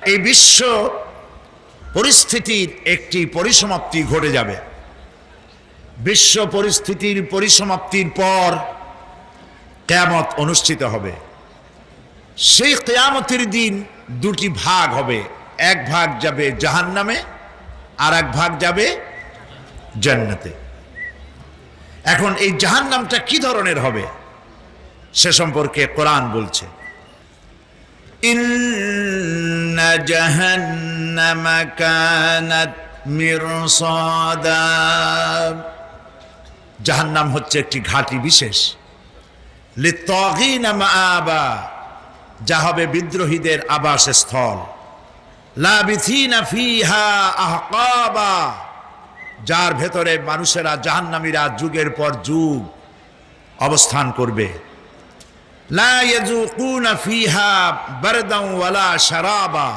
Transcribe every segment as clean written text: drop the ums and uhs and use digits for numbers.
এই বিশ্ব পরিস্থিতির একটি পরিসমাপ্তি ঘটে যাবে। বিশ্ব পরিস্থিতির পরিসমাপ্তির পর কিয়ামত অনুষ্ঠিত হবে। সেই কিয়ামতের দিন দুটি ভাগ হবে, এক ভাগ যাবে জাহান্নামে আর এক ভাগ যাবে জান্নাতে। এখন এই জাহান্নামটা কি ধরনের হবে সে সম্পর্কে কোরআন বলছে, ইন্না জাহান্নামা কানাত মিরসাদা। জাহান্নাম হচ্ছে একটি ঘাঁটি বিশেষ, লিত্তাগিনা মাআবা, যা হবে বিদ্রোহীদের আবাসস্থল, লাবিথিনা ফিহা আহকাবা, যার ভেতরে মানুষেরা জাহান্নামীরা যুগের পর যুগ অবস্থান করবে। লা ইয়াযুকুনা ফিহা বারদান ওয়ালা শারাবা,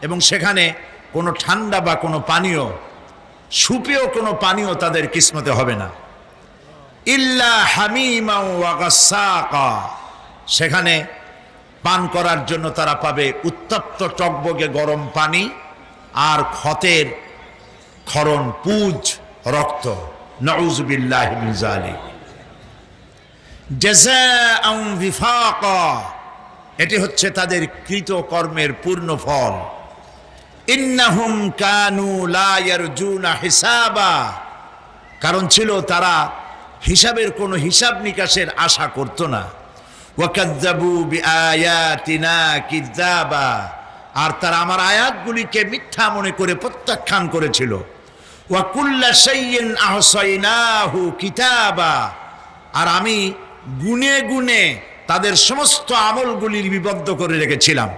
এবং সেখানে কোনো ঠান্ডা বা কোনো পানীয়, সুপেয় কোনো পানীয় তাদের কিসমতে হবে না। ইল্লা হামিমা ওয়া গাসসাকা, সেখানে পান করার জন্য তারা পাবে উত্তপ্ত টকবগে গরম পানি আর ক্ষতের ক্ষরণ পুজ রক্ত। নাউযু বিল্লাহি মিন যালিক। জাযাআন বিফাকা, এটি হচ্ছে তাদের কৃত কর্মের পূর্ণ ফল। ইন্নাহুম কানু লা ইয়ারজুনা হিসাবা, কারণ ছিল তারা হিসাবের কোনো হিসাব নিকাশের আশা করত না। ওয়াকাযযাবু বিআয়াতিনা কিযাবা, আর তারা আমার আয়াতগুলিকে মিথ্যা মনে করে প্রত্যাখ্যান করেছিল। ওয়া কুল্লা শাইইন আহসাইনাহু কিতাবা, আর আমি গুনে গুনে তাদের সমস্ত আমলগুলি লিপিবদ্ধ করে রেখেছিলাম।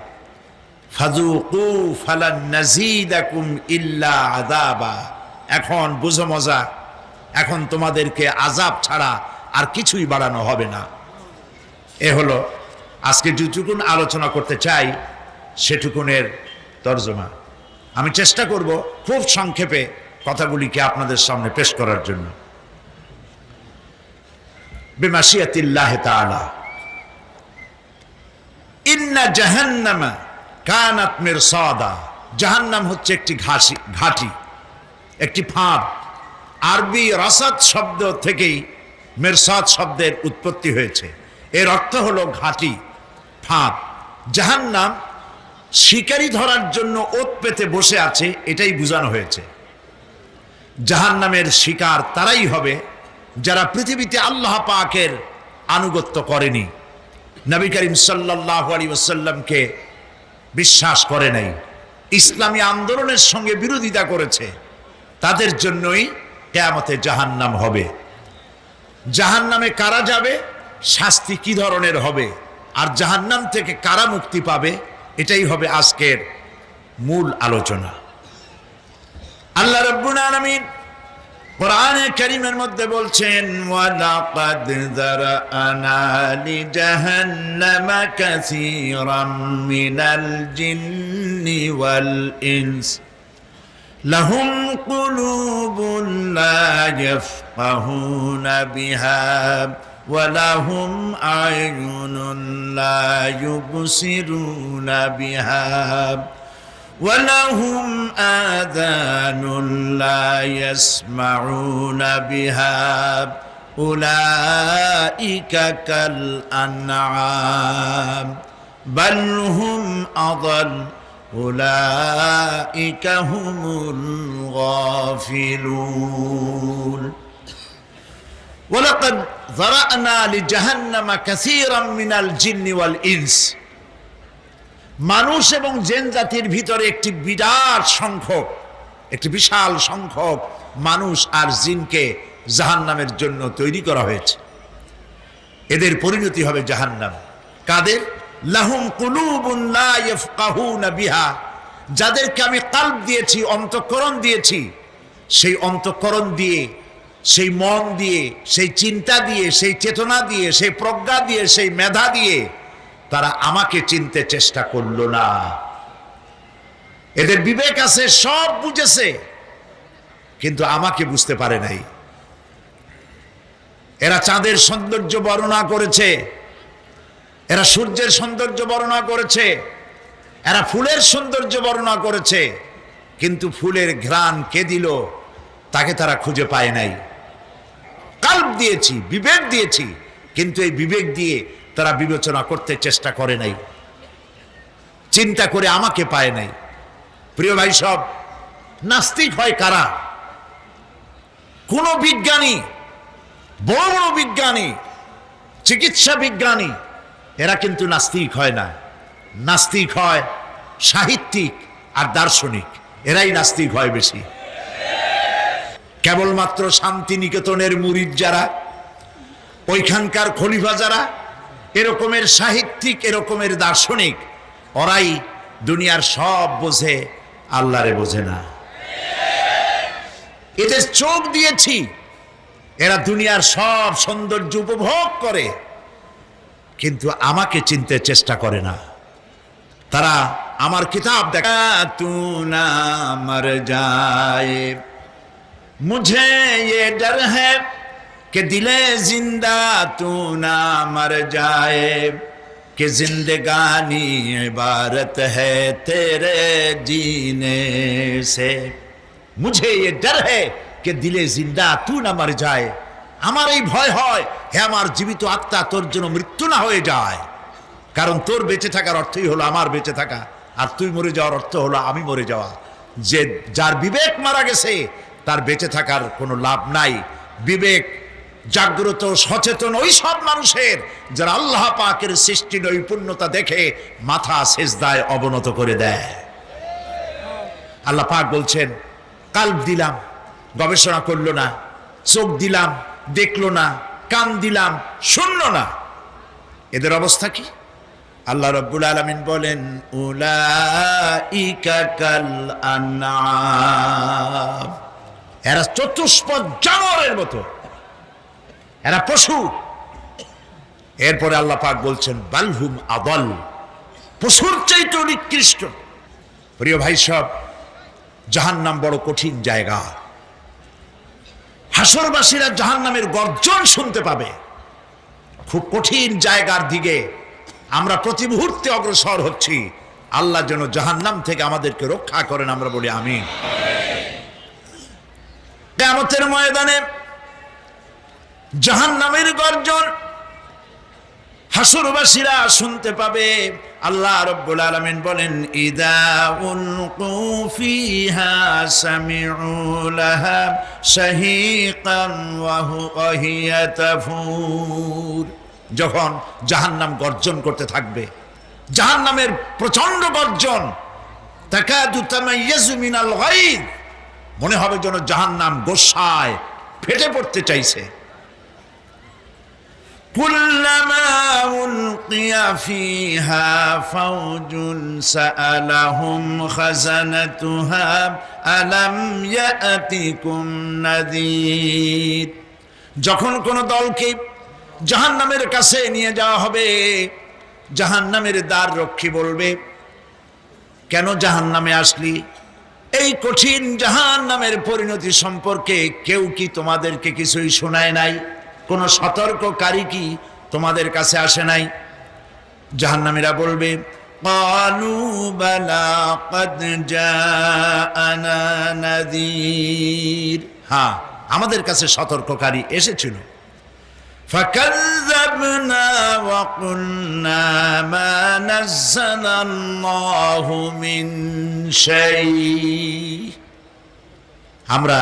ফাযুকু ফালান নাযীদাকুম ইল্লা আযাবা, এখন বুঝো মজা, এখন তোমাদেরকে আযাব ছাড়া আর কিছুই বাড়ানো হবে না। এ হলো আজকে যেটুকুন আলোচনা করতে চাই সেটুকুনের তর্জমা। আমি চেষ্টা করব খুব সংক্ষেপে কথাগুলিকে আপনাদের সামনে পেশ করার জন্য। বিমাশিয়াতিল্লাহি তাআলা, ইন্না জাহান্নামা কানাত মিরসাদা, জাহান্নাম হচ্ছে একটি ঘাঁটি, একটি ফাঁদ। আরবি রাসাদ শব্দ থেকেই মিরসাদ শব্দের উৎপত্তি হয়েছে। এর অর্থ হলো ঘাঁটি, ফাঁদ। জাহান্নাম শিকারি ধরার জন্য ওত পেতে বসে আছে, এটাই বোঝানো হয়েছে। জাহান্নামের শিকার তারাই হবে যারা পৃথিবীতে আল্লাহ পাকের আনুগত্য করেনি, নবী করিম সাল্লাল্লাহু আলাইহি ওয়াসাল্লামকে বিশ্বাস করে নাই, ইসলামী আন্দোলনের সঙ্গে বিরোধিতা করেছে, তাদের জন্যই কিয়ামতে জাহান্নাম হবে। জাহান্নামে কারা যাবে, শাস্তি কি ধরনের হবে, আর জাহান্নাম থেকে কারা মুক্তি পাবে, এটাই হবে আজকের মূল আলোচনা। আল্লাহ রাব্বুল আলামিন কোরআনে কারীমের মধ্যে বলছেন, ওয়ালাকাদ যারানা লিজাহান্নামা কাসীরাম মিনাল জিন্নি ওয়াল ইনস লাহুম কুলুবুন লা ইয়াফকাহুনা বিহা ওয়া লাহুম আ'য়ুনুন লা ইউবসিরুনা বিহা وَلَهُمْ آذَانٌ لَا يَسْمَعُونَ بِهَا أُولَئِكَ كَالْأَنْعَامِ بَلْ هُمْ أَضَلُّ أُولَئِكَ هُمُ الْغَافِلُونَ وَلَقَدْ ذَرَأْنَا لِجَهَنَّمَ كَثِيرًا مِنَ الْجِنِّ وَالْإِنسِ, মানুষ এবং জিন জাতির ভিতরে একটি বিশাল সংখ্যক মানুষ আর জিনকে জাহান্নামের জন্য তৈরি করা হয়েছে। এদের পরিণতি হবে জাহান্নাম। কাদের? লাহুম কুলুবুন লা ইয়াফকাহুনা বিহা, যাদেরকে আমি কলব দিয়েছি, অন্তঃকরণ দিয়েছি, সেই অন্তঃকরণ দিয়ে, সেই মন দিয়ে, সেই চিন্তা দিয়ে, সেই চেতনা দিয়ে, সেই প্রজ্ঞা দিয়ে, সেই মেধা দিয়ে তারা আমাকে চিনতে চেষ্টা করলো না। এদের বিবেক আছে, সব বুঝেছে, কিন্তু আমাকে বুঝতে পারে নাই। এরা চাঁদের সৌন্দর্য বর্ণনা করেছে, এরা সূর্যের সৌন্দর্য বর্ণনা করেছে, এরা ফুলের সৌন্দর্য বর্ণনা করেছে, কিন্তু ফুলের ঘ্রাণ কে দিল তাকে তারা খুঁজে পায় নাই। কাল্ব দিয়েছি, বিবেক দিয়েছি, কিন্তু এই বিবেক দিয়ে তারা বিবেচনা করতে চেষ্টা করে নাই, চিন্তা করে আমাকে পায় নাই। প্রিয় ভাই সব, নাস্তিক হয় কারা? কোন বিজ্ঞানী, বড় বড় বিজ্ঞানী, চিকিৎসা বিজ্ঞানী, এরা কিন্তু নাস্তিক হয় না। নাস্তিক হয় সাহিত্যিক আর দার্শনিক, এরাই নাস্তিক হয় বেশি। কেবলমাত্র শান্তিনিকেতনের মুরিদ যারা, ওইখানকার খলিফা যারা, এরকমের সাহিত্যিক, এরকমের দার্শনিক, ওরাই দুনিয়ার সব বোঝে, আল্লাহরে বোঝে না। এদের চোখ দিয়েছি, এরা দুনিয়ার সব সৌন্দর্য উপভোগ করে, কিন্তু আমাকে চিনতে চেষ্টা করে না। তারা আমার কিতাব দেখা, তু না মর যায় মুঝে ये डर है कि दिले जिंदा तू ना मर जाए कि जिंदगानी इबारत है तेरे जीने से मुझे ये डर है कि दिले जिंदा तू ना मर जाए। আমার এই ভয় হয়, হে আমার জীবিত আত্মা, তোর জন্য মৃত্যু না হয়ে যায়। কারণ তোর বেঁচে থাকার অর্থই হলো আমার বেঁচে থাকা, আর তুই মরে যাওয়ার অর্থ হলো আমি মরে যাওয়া। যে যার বিবেক মারা গেছে তার বেঁচে থাকার কোনো লাভ নাই। বিবেক জাগ্রত সচেতন ওই সব মানুষের যারা আল্লাহ পাকের সৃষ্টি নৈপুণ্যতা দেখে মাথা সেজদায় অবনত করে দেয়। আল্লাহ পাক বলছেন, কাল্ব দিলাম, গবেষণা করলো না, চোখ দিলাম, দেখলো না, কান দিলাম, শুনলো না। এদের অবস্থা কি? আল্লাহ রাব্বুল আলামিন বলেন, উলাইকা কাল আনআম, এরা চতুষ্পদ জানোয়ারের মতো, এরা পশু। এরপরে আল্লাহ পাক বলছেন, বালহুম আদাল, পশুর চাইতে নিকৃষ্ট। প্রিয় ভাই সব, জাহান্নাম বড় কঠিন জায়গা। হাসরবাসীরা জাহান্নামের গর্জন শুনতে পাবে। খুব কঠিন জায়গার দিকে আমরা প্রতি মুহূর্তে অগ্রসর হচ্ছি। আল্লাহ যেন জাহান্নাম থেকে আমাদেরকে রক্ষা করেন, আমরা বলি আমিন। কিয়ামতের ময়দানে জাহান্নামের গর্জন হাসরবাসীরা শুনতে পাবে। আল্লাহ রাব্বুল আলামিন বলেন, ইদা উলকু ফিহা সামিউ লাহা শাহীকান ওয়া হিয়া তাফুর, যখন জাহান্নাম গর্জন করতে থাকবে, জাহান্নামের প্রচন্ড গর্জন, তাকাদু তামাইয়াজু মিনাল গায়দ, মনে হবে যেন জাহান্নাম গোসায় ফেটে পড়তে চাইছে। কুল্লামা উলকিয়া ফিহা ফাওজুন সাআলাহুম খাজানাতুহা আলাম ইয়াতিকুম নাযীর, যখন কোন দলকে জাহান্নামের কাছে নিয়ে যাওয়া হবে, জাহান্নামের দ্বার রক্ষী বলবে, কেন জাহান্নামে আসলি? এই কঠিন জাহান্নামের পরিণতি সম্পর্কে কেউ কি তোমাদেরকে কিছুই শোনায় নাই? কোন সতর্ককারী কি তোমাদের কাছে আসে নাই? জাহান্নামীরা বলবে, ক্বালু বালা ক্বাদ জাআনা নাযীর, হ্যাঁ আমাদের কাছে সতর্ককারী এসেছিল। ফাকাযযাবনা ওয়া কুলনা মা নাযালাল্লাহু মিন শাই, আমরা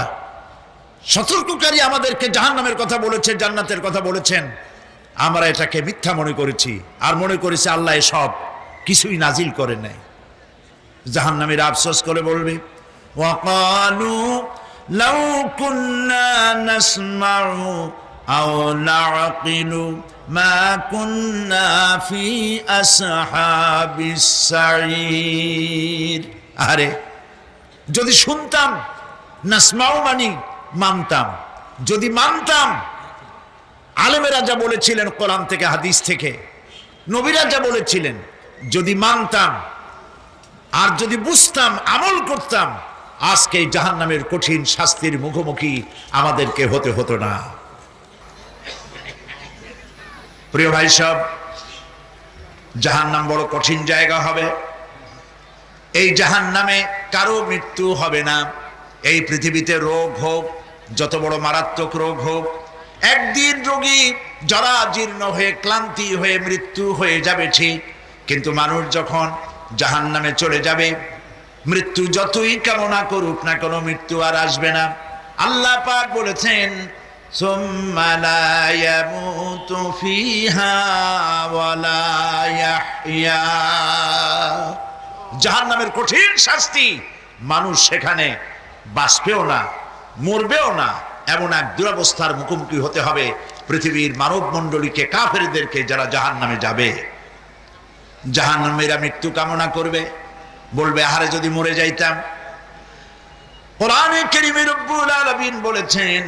সতর্ককারী আমাদেরকে জাহান্নামের কথা বলেছেন, জান্নাতের কথা বলেছেন, আমরা এটাকে মিথ্যা মনে করেছি, আর মনে করেছি আল্লাহ সব কিছুই নাজিল করেন নাই। জাহান্নামীরা আফসোস করে বলবে, ওয়াকালু লাউ কুন্না নাসমাউ আও নাআকিলু মা কুন্না ফি আসহাবিস সাঈর, আরে যদি শুনতাম, নাসমাউ মানি মানতাম, যদি মানতাম, আলেমেরা যা বলেছিলেন কোরআন থেকে হাদিস থেকে, নবীরা যা বলেছিলেন, যদি মানতাম আর যদি বুঝতাম, আমল করতাম, আজকে জাহান্নামের কঠিন শাস্তির মুখোমুখি আমাদেরকে হতে হতো না। প্রিয় ভাই সব, জাহান্নাম বড় কঠিন জায়গা হবে। এই জাহান্নামে কারো মৃত্যু হবে না। এই পৃথিবীতে রোগ হোক, যত বড় মারাত্মক রোগ হোক, একদিন রোগী জরাজীর্ণ হয়ে ক্লান্তি হয়ে মৃত্যু হয়ে যাবে ঠিক, কিন্তু মানুষ যখন জাহান্নামে চলে যাবে, মৃত্যু যতই কামনা করুক না কোনো মৃত্যু আর আসবে না। আল্লাহ পাক বলেছেন, সুম্মা লা ইয়ামুতু ফিহা ওয়া লা ইয়াহইয়া। জাহান্নামের কঠিন শাস্তি, মানুষ সেখানে বাঁচবেও না, মরবেও না, এমন এক দুরবস্থার মুখোমুখি হতে হবে পৃথিবীর মানব মণ্ডলীকে, কাফেরদেরকে, যারা জাহান্নামে যাবে। জাহান্নামীরা মৃত্যু কামনা করবে, বলবে আহারে যদি মরে যাইতাম। কোরআনে কারীমে রব্বুল আলামিন বলেছেন,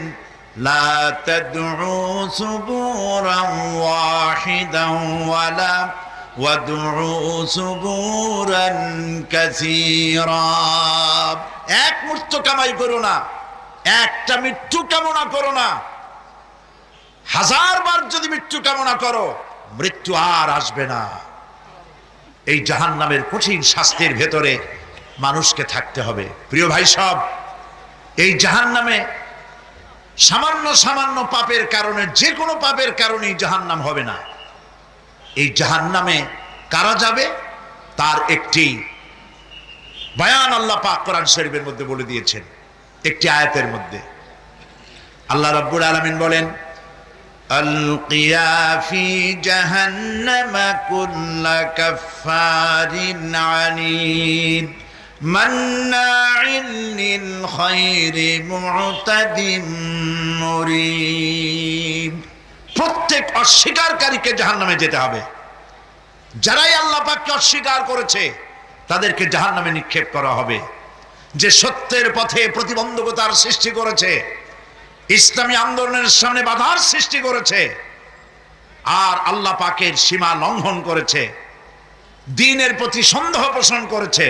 লা তাদউ সুবুরান ওয়াহিদান ওয়ালা ওয়াদউ সুবুরান কাসীরা। এক মৃত্যু কামাই করো না, একটা মৃত্যু কামনা করো না। 1000 বার যদি মৃত্যু কামনা করো, মৃত্যু আর আসবে না। এই জাহান্নামের কঠিন শাস্তির ভেতরে মানুষকে থাকতে হবে। প্রিয় ভাই সব, এই জাহান্নামে সামান্য সামান্য পাপের কারণে, যে কোনো পাপের কারণেই জাহান্নাম হবে না। এই জাহান্নামে কারা যাবে তার একটি বয়ান আল্লাহ পাক কোরআন শরীফের মধ্যে বলে দিয়েছেন। একটি আয়াতের মধ্যে আল্লাহ রাব্বুল আলামিন বলেন, আলকিয়া ফি জাহান্নামা কুল্লা কাফফারিন আনিদ মান্নাইন লিল খায়রি মু'তাদিম মুরিব। প্রত্যেক অস্বীকারীকে জাহান্নামে যেতে হবে। যারাই আল্লাহ পাককে অস্বীকার করেছে তাদেরকে জাহান্নামে নিক্ষেপ করা হবে। যে সত্যের পথে প্রতিবন্ধকতার সৃষ্টি করেছে, ইসলামী আন্দোলনের সামনে বাধার সৃষ্টি করেছে, আর আল্লাহ পাকের সীমা লঙ্ঘন করেছে, দ্বীনের প্রতি সন্দেহ পোষণ করেছে,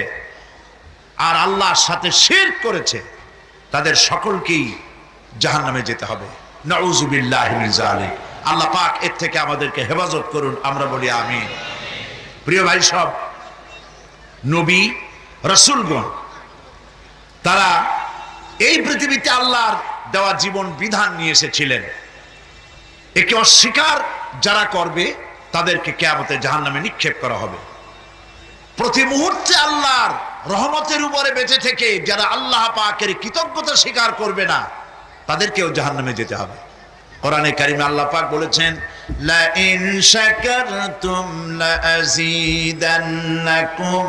আর আল্লাহর সাথে শিরক করেছে, তাদের সকলকেই জাহান্নামে যেতে হবে। নাউযুবিল্লাহি মিন যালিক। আল্লাহ পাক এর থেকে আমাদেরকে হেফাজত করুন, আমরা বলি আমিন। প্রিয় ভাই সব, নবী রাসূলগণ তারা এই পৃথিবীতে আল্লাহর দেওয়া জীবন বিধান নিয়ে এসেছিলেন। একে অস্বীকার যারা করবে তাদেরকে কিয়ামতে জাহান্নামে নিক্ষেপ করা হবে। প্রতি মুহূর্তে আল্লাহর রহমতের উপরে বেঁচে থেকে যারা আল্লাহ পাকের কৃতজ্ঞতা স্বীকার করবে না, তাদেরকেও জাহান্নামে যেতে হবে। কোরআনে কারিমে আল্লাহ পাক বলেছেন, লা ইন শাকারতুম লা আযীদান্নাকুম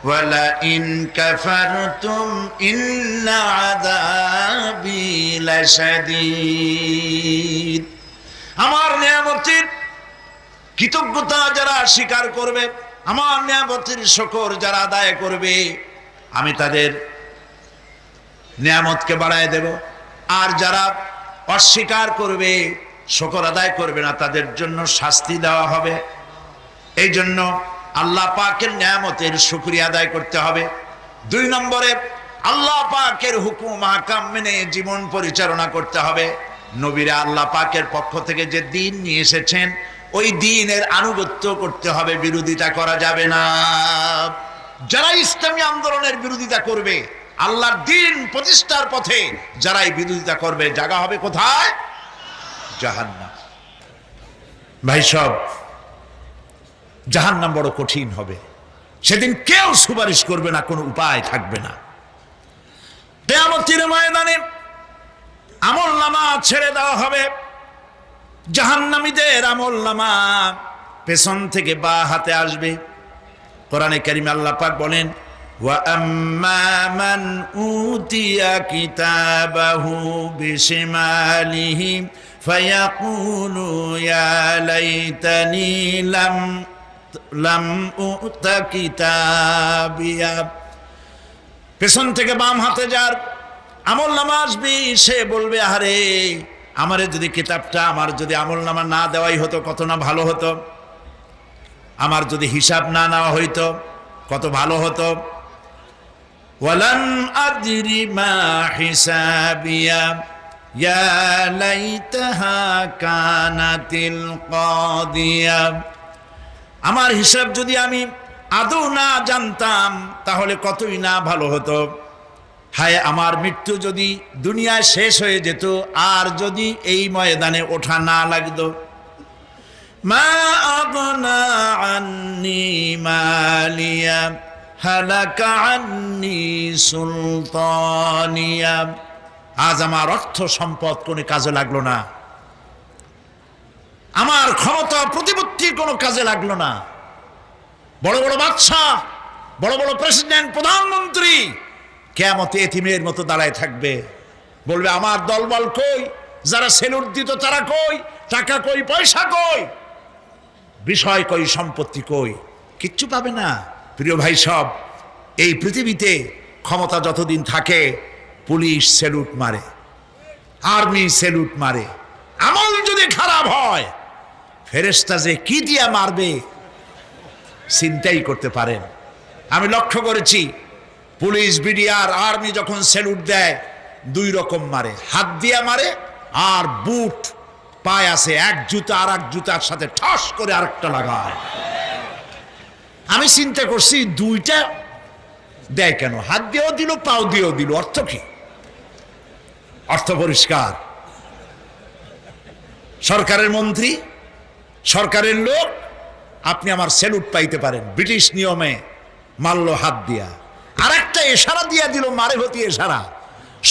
ওয়া লা ইন কাফারতুম ইন্না আযাবি লাশাদীদ। আমার নিয়ামতের কৃতজ্ঞতা যারা স্বীকার করবে, আমার নিয়ামতের শুকর যারা আদায় করবে, আমি তাদের নিয়ামতকে বাড়ায় দেব। আর যারা অস্বীকার করবে, শুকর আদায় করবে না, তাদের জন্য শাস্তি দেওয়া হবে। এই জন্য আল্লাহ পাকের নিয়ামতের শুকরিয়া আদায় করতে হবে। 2 নম্বরে আল্লাহ পাকের হুকুম আহকাম মেনে জীবন পরিচালনা করতে হবে। নবীরা আল্লাহ পাকের পক্ষ থেকে যে দ্বীন নিয়ে এসেছেন, ওই দ্বীনের আনুগত্য করতে হবে, বিরোধিতা করা যাবে না। যারা ইসলামী আন্দোলনের বিরোধিতা করবে, আল্লাহর দ্বীন প্রতিষ্ঠার পথে যারাই বিরোধিতা করবে, জায়গা হবে কোথায়? জাহান্নাম। ভাই সব, জাহান্নাম বড় কঠিন হবে। সেদিন কেউ সুপারিশ করবে না, কোনো উপায় থাকবে না। কিয়ামতের ময়দানে আমলনামা ছেড়ে দেওয়া হবে। জাহান্নামীদের আমলনামা পেছন থেকে বা হাতে আসবে। কোরআনে কারিমে আল্লাহ পাক বলেন, ওয়া আম্মা মান উতিয়া কিতাবাহু বিশিমালিহি ফায়াকুলু ইয়া লাইতানি লাম উতা কিতাবিয়া। পেছন থেকে বাম হাতে যার আমলনামা আসবে, সে বলবে, আরে আমারে যদি কিতাবটা, আমার যদি আমলনামা না দেওয়াই হতো কত না ভালো হতো, আমার যদি হিসাব না নেওয়া হইতো কত ভালো হতো। ওয়ালাম আদরি মা হিসাবিয়া ইয়া লাইতাহা কানাতিল কাদিয়া। আমার হিসাব যদি আমি আদৌ না জানতাম তাহলে কতই না ভালো হতো। হায় আমার মৃত্যু যদি দুনিয়ায় শেষ হয়ে যেত, আর যদি এই ময়দানে ওঠা না লাগতো। মা আগনা আন্নি মালিয়া হালাকা আন্নি সুলতানিয়া। আজ আমার অর্থ সম্পদ কোনো কাজে লাগলো না, আমার ক্ষমতা প্রতিপত্তি কোনো কাজে লাগলো না। বড় বড় বাদশাহ, বড় বড় প্রেসিডেন্ট, প্রধানমন্ত্রী কিয়ামতে এতিমের মতো দাঁড়ায় থাকবে, বলবে আমার দলবল কই, যারা সেলুট দিত তারা কই, টাকা কই, পয়সা কই, বিষয় কই, সম্পত্তি কই, কিচ্ছু পাবে না। প্রিয় ভাই সব, এই পৃথিবীতে ক্ষমতা যতদিন থাকে পুলিশ সেলুট মারে, আর্মি সেলুট মারে। আমল যদি খারাপ হয় ফেরেশতা যে কি দিয়া মারবে চিন্তাই করতে পারেন। আমি লক্ষ্য করেছি পুলিশ, বিডিআর, আর্মি যখন সেলুট দেয় দুই রকম মারে, হাত দিয়া মারে আর বুট পায় আছে এক জুতা আর এক জুতার সাথে ঠাস করে আরেকটা লাগায়। আমি চিন্তা করছি দুইটা দেয় কেন, হাত দিয়েও দিল পাও দিয়েও দিল, অর্থ কি? অর্থ পরিষ্কার। সরকারের মন্ত্রী, সরকারের লোক, আপনি আমার সেলুট পাইতে পারেন, ব্রিটিশ নিয়মে মারল হাত দিয়া, আর একটা ইশারা দিয়া দিল, মারে হতি ইশারা।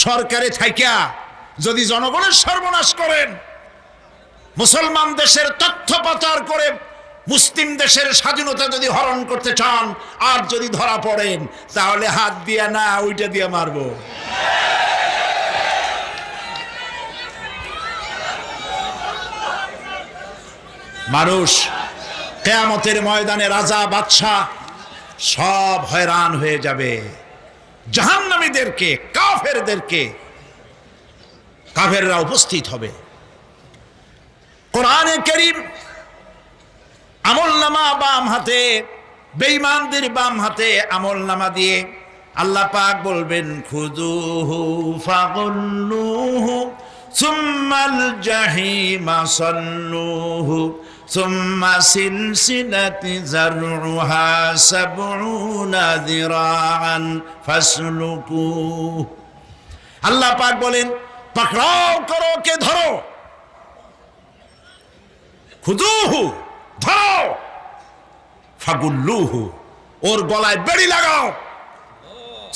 সরকারে থাইকা যদি জনগণের সর্বনাশ করেন, মুসলমান দেশের তথ্য পাচার করে মুসলিম দেশের স্বাধীনতা যদি হরণ করতে চান, আর যদি ধরা পড়েন তাহলে হাত দিয়া না ওইটা দিয়ে মারবো। মানুষ কিয়ামতের ময়দানে রাজা বাদশাহ সব হয়রান হয়ে যাবে। জাহান্নামীদেরকে, কাফেরদেরকে, কাফেররা উপস্থিত হবে। কোরআনে কারীম আমলনামা বাম হাতে, বেঈমানদের বাম হাতে আমলনামা দিয়ে আল্লাহ পাক বলবেন খুযুহু ফাগুল্লুহু সুম্মাল জাহিমা সাল্লুহু সুম্মা সিলসিলাতি যারউহা সাবউনা যিরাআন ফাসলুকুহু। আল্লাহ পাক বলেন পাকড়াও করো, কে ধরো, খুযুহু ধরো, ফাগুল্লুহু ওর গলায় বেড়ি লাগাও,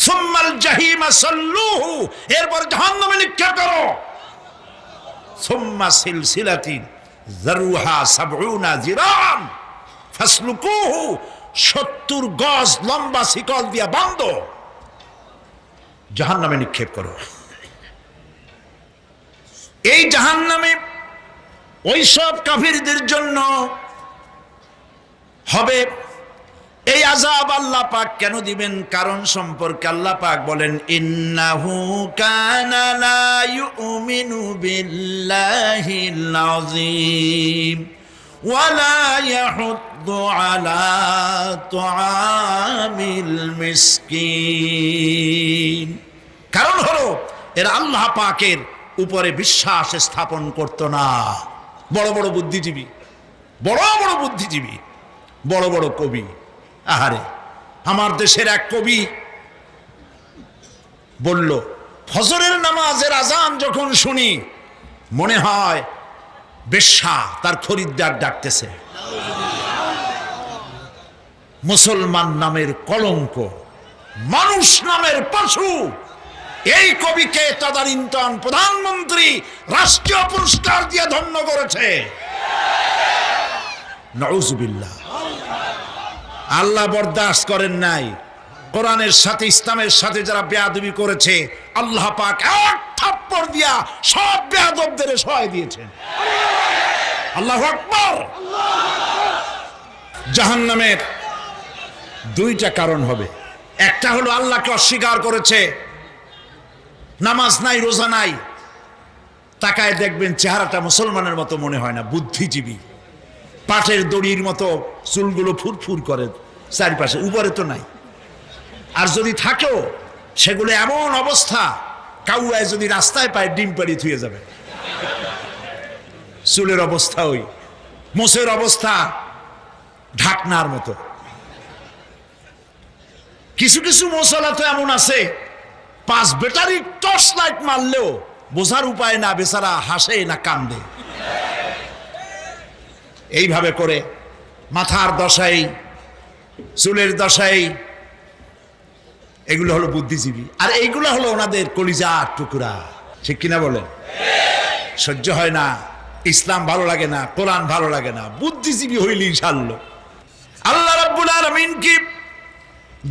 সুম্মাল জাহিমা সাল্লুহু এরপর জাহান্নামে নিক্ষেপ করো, সুম্মা সিলসিলাতিন যারউহা সাবউনা যিরাআন ফাসলুকুহু 70 গজ লম্বা শিকল দিয়া বাঁধো, জাহান্নামে নিক্ষেপ করো। এই জাহান্নামে ওই সব কাফিরদের জন্য হবে। এই আযাব আল্লাহ পাক কেন দিবেন, কারণ সম্পর্কে আল্লাহ পাক বলেন ইন্নাহু কানা লা ইউমিনু বিল্লাহিল আযীম ওয়া লা ইয়াহুদ্দু আলা তুআমিল মিসকিন। কারণ হলো এরা আল্লাহ পাকের উপরে বিশ্বাস স্থাপন করত না। বড় বড় বুদ্ধিজীবী, বড় বড় বুদ্ধিজীবী, বড় বড় কবি, আহারে আমার দেশের এক কবি বলল ফজরের নামাজের আজান যখন শুনি মনে হয় বেশ্যা তার খরিদ্দার ডাকতেছে। মুসলমান নামের কলঙ্ক, মানুষ নামের পশু। এই কবিকে তদানীন্তন প্রধানমন্ত্রী রাষ্ট্রীয় পুরস্কার দিয়ে ধন্য করেছে। নাউজুবিল্লাহ। আল্লাহ বরদাস্ত করেন নাই। কোরআনের সাথে ইসলামের সাথে যারা বেয়াদবি করেছে আল্লাহ পাক এক থাপ্পড় দিয়া সব বেয়াদবদের সহায় দিয়েছেন। আল্লাহু আকবার। জাহান্নামের দুইটা কারণ হবে। একটা হলো আল্লাহকে অস্বীকার করেছে, নামাজ নাই, রোজা নাই, তাকায় দেখবেন চেহারাটা মুসলমানের মতো মনে হয় না, বুদ্ধিজীবী, পাটের দড়ির মতো চুলগুলো ফুরফুর করে চারিপাশে, উপরে তো নাই। আর যদি থাকেও সেগুলো এমন অবস্থা, কাউয়ায় যদি রাস্তায় পায় ডিম পাড়ি থুয়ে যাবে। চুলের অবস্থা ওই, মোষের অবস্থা ঢাকনার মতো। কিছু কিছু মশলা তো এমন আছে 5 ব্যাটারি টর্চ লাইট মারলেও বোঝার উপায় না, বেচারা হাসে না কান্দে। এইভাবে করে মাথার দশাই, চুলের দশাই, এগুলো হলো বুদ্ধিজীবী। আর এইগুলো হলো ওনাদের কলিজার টুকরা। ঠিক কিনা বলেন? সহ্য হয় না, ইসলাম ভালো লাগে না, কোরআন ভালো লাগে না, বুদ্ধিজীবী হইলি ইনশাআল্লাহ। আল্লাহ রাব্বুল আলামিন কি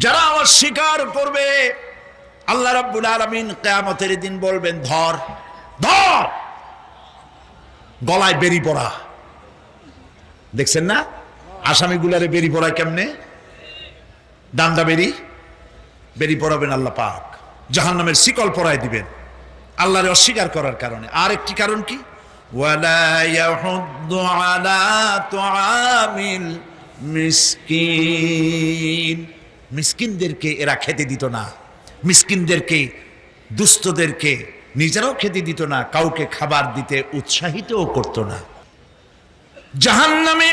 যারা অস্বীকার করবে, আল্লাহ রাব্বুল আলামিন কিয়ামতের দিন বলবেন, ধর ধর, গলায় বেরি পড়া। দেখছেন না আসামিগুলারে বেরি পড়ায় কেমনে? ডান্ডা বেরি পড়াবেন আল্লাহ পাক, জাহান্নামের শিকল পরায় দিবেন আল্লাহরে অস্বীকার করার কারণে। আর একটি কারণ কি? ওয়ালা ইয়াহুদ্দু আলা তুআমিল মিসকিন। মিসকিনদেরকে এরা খেতে দিত না, মিসকিনদেরকে, দুস্থদেরকে নিজেরাও খেতে দিত না, কাউকে খাবার দিতে উৎসাহিতও করত না। জাহান্নামে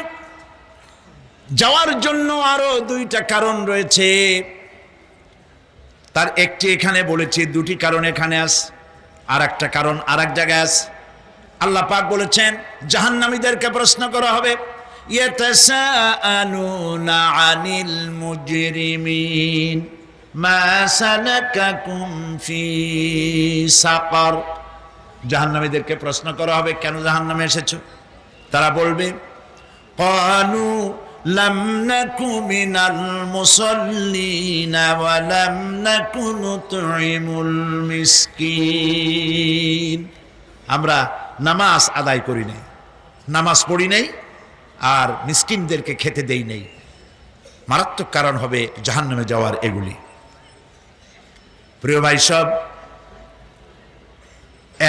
যাওয়ার জন্য আরো 2টা কারণ রয়েছে, তার একটি এখানে বলেছি, 2টি কারণ এখানে আছে, আর একটা কারণ আর এক জায়গায় আছে। আল্লাহ পাক বলেছেন জাহান্নামীদেরকে প্রশ্ন করা হবে, ইয়াতাসাআলুনা আনিল মুজরিমিন মা সালাকাকুম ফি সাকার। জাহান্নামীদেরকে প্রশ্ন করা হবে, কেন জাহান্নামে এসেছো? তারা বলবে, ক্বালু লাম নাকু মিনাল মুসাল্লিনা ওয়া লাম নাকু নুতঈমুল মিসকিন। আমরা নামাজ আদায় করি নাই, নামাজ পড়ি নাই, আর মিসকিনদেরকে খেতে দেই নাই। মারাত্মক কারণ হবে জাহান্নামে যাওয়ার এগুলি। প্রিয় ভাই সব,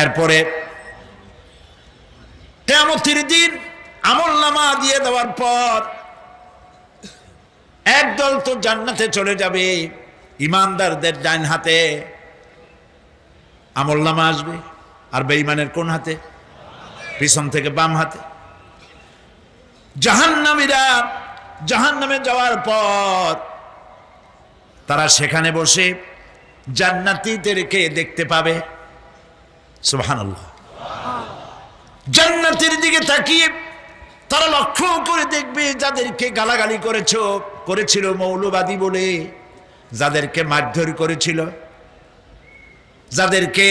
এরপরে কিয়ামতের দিন আমলনামা দিয়ে দেওয়ার পর একদল তো জান্নাতে চলে যাবে, ইমানদারদের ডান হাতে আমলনামা আসবে, আর বেঈমানের কোন হাতে? পিছন থেকে বাম হাতে। জাহান্নামীরা জাহান্নামে যাওয়ার পর তারা সেখানে বসে জান্নাতীদেরকে দেখতে পাবে। সুবহানাল্লাহ। জান্নাতের দিকে তাকিয়ে তারা লক্ষ্য করে দেখবে যাদেরকে গালাগালি করেছিল মৌলবাদী বলে, যাদেরকে মারধর করেছিল, যাদেরকে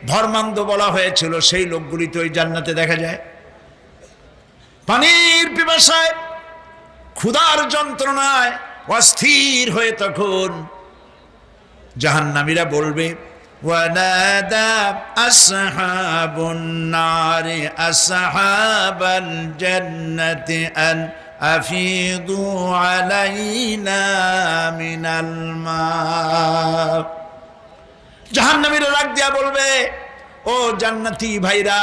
ধর্মান্ধ বলা হয়েছিল, সেই লোকগুলি তো ওই জান্নাতে দেখা যায়। পানির পিপাসায়, ক্ষুধার যন্ত্রণায় অস্থির হয়ে তখন জাহান্নামীরা বলবে, ওয়ানাদা আসহাবুন নারি আসহাবাল জান্নাতি আন আফিদু আলাইনা মিনাল মা। জাহান্নামীরা রাগ দিয়া বলবে, ও জান্নাতি ভাইরা,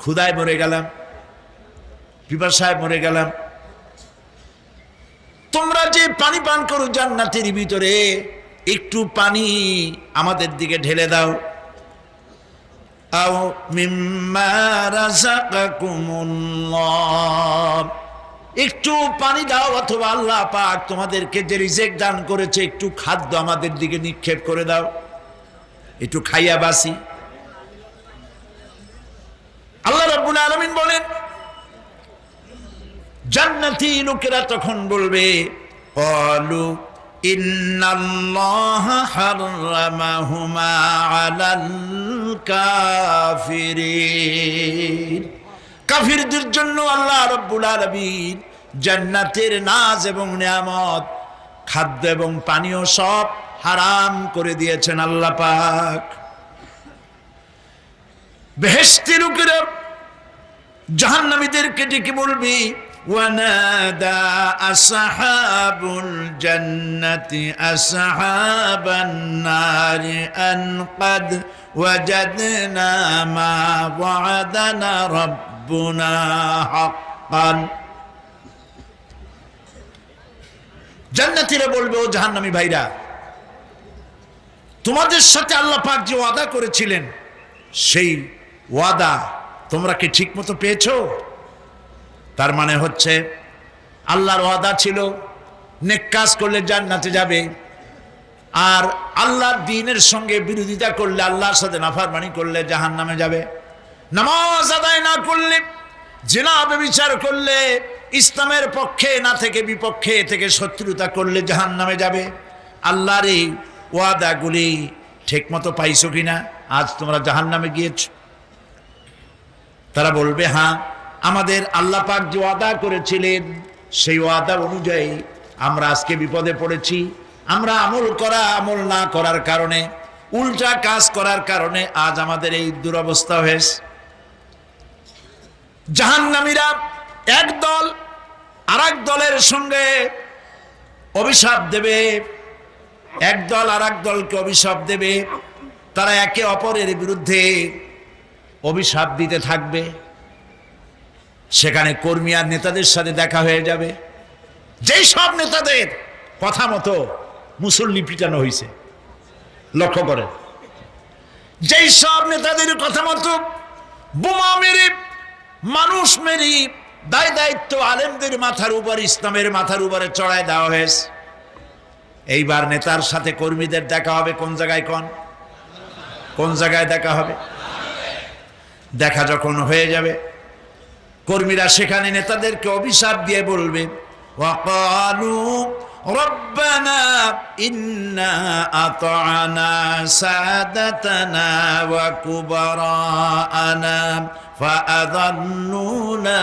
ক্ষুধায় মরে গেলাম, পিপাসায় মরে গেলাম, তোমরা যে পানি পান করো জান্নাতের ভিতরে, একটু পানি আমাদের দিকে ঢেলে দাও। আও মিম্মা রাযাকাকুমুল্লাহ, একটু পানি দাও, অথবা আল্লাহ পাক তোমাদেরকে যে রিজিক দান করেছে একটু খাদ্য আমাদের দিকে নিক্ষেপ করে দাও, একটু খাইয়া বাসি। আল্লাহ রাব্বুল আলামিন বলেন, জান্নাতি লোকেরা তখন বলবে, ক্বালু ইন্নাল্লাহা হাররামাহুমা আলাল কাফিরিন। কাফিরদের জন্য আল্লাহ রাব্বুল আলামিন জান্নাতের নাজ এবং নিয়ামত, খাদ্য এবং পানীয় সব হারাম করে দিয়েছেন আল্লাহ পাক। বেহেশতি লোকেরা জাহান্নামীদেরকে ডেকে বলবি, ওয়ানাদা আসহাবুল জান্নাতি আসহাবান নারি আন ক্বাদ ওয়াজাদনা মা ওয়া'দানা রাব্বুনা হাক্কান। জান্নাতীরা বলবে, ও জাহান্নামী ভাইরা, তোমাদের সাথে আল্লাহ পাক যে ওয়াদা করেছিলেন, সেই ওয়াদা তোমরা কি ঠিক মতো পেয়েছো? তার মানে হচ্ছে আল্লাহর ওয়াদা ছিল নেক কাজ করলে জান্নাতে যাবে, আর আল্লাহর দ্বীনের সঙ্গে বিরোধিতা করলে, আল্লাহর সাথে নাফরমানি করলে জাহান্নামে যাবে। নামাজ আদায় না করলে, জিনা ব্যভিচার করলে, ইসলামের পক্ষে না থেকে বিপক্ষে থেকে শত্রুতা করলে জাহান্নামে যাবে। আল্লাহর এই ওয়াদাগুলি ঠিকমতো পাইছো কিনা? আজ তোমরা জাহান্নামে গিয়েছ। তারা বলবে, হ্যাঁ, আমাদের আল্লাহ পাক যে ওয়াদা করেছিলেন সেই ওয়াদা অনুযায়ী আমরা আজকে বিপদে পড়েছি। আমরা আমল না করার কারণে, উল্টা কাজ করার কারণে আজ আমাদের এই দুরবস্থা হয়েছে। জাহান্নামীরা এক দল আরেক দলের সঙ্গে অভিশাপ দেবে, এক দল আরেক দলকে অভিশাপ দেবে। তারা একে অপরের বিরুদ্ধে অভিশাপ দিতে থাকবে। সেখানে কর্মী আর নেতাদের সাথে দেখা হয়ে যাবে। যেই সব নেতাদের কথা মতো মুসল্লি পিটানো হয়েছে, লক্ষ্য করেন, যেই সব নেতাদের কথা মতো বোমা মেরে, মানুষ মেরে দায় দায়িত্ব আলেমদের মাথার উপর, ইসলামের মাথার উপরে চড়ায় দেওয়া হয়েছে। এইবার নেতার সাথে কর্মীদের দেখা হবে কোন জায়গায়? কোন জায়গায় দেখা হবে? দেখা যখন হয়ে যাবে, কর্মীরা সেখানে নেতাদেরকে অভিশাপ দিয়ে বলবে, ওয়াকালু রব্বানা ইন্না আতা'না সাদাতানা ওয়া কুবারা'না ফাআযাল্লুনা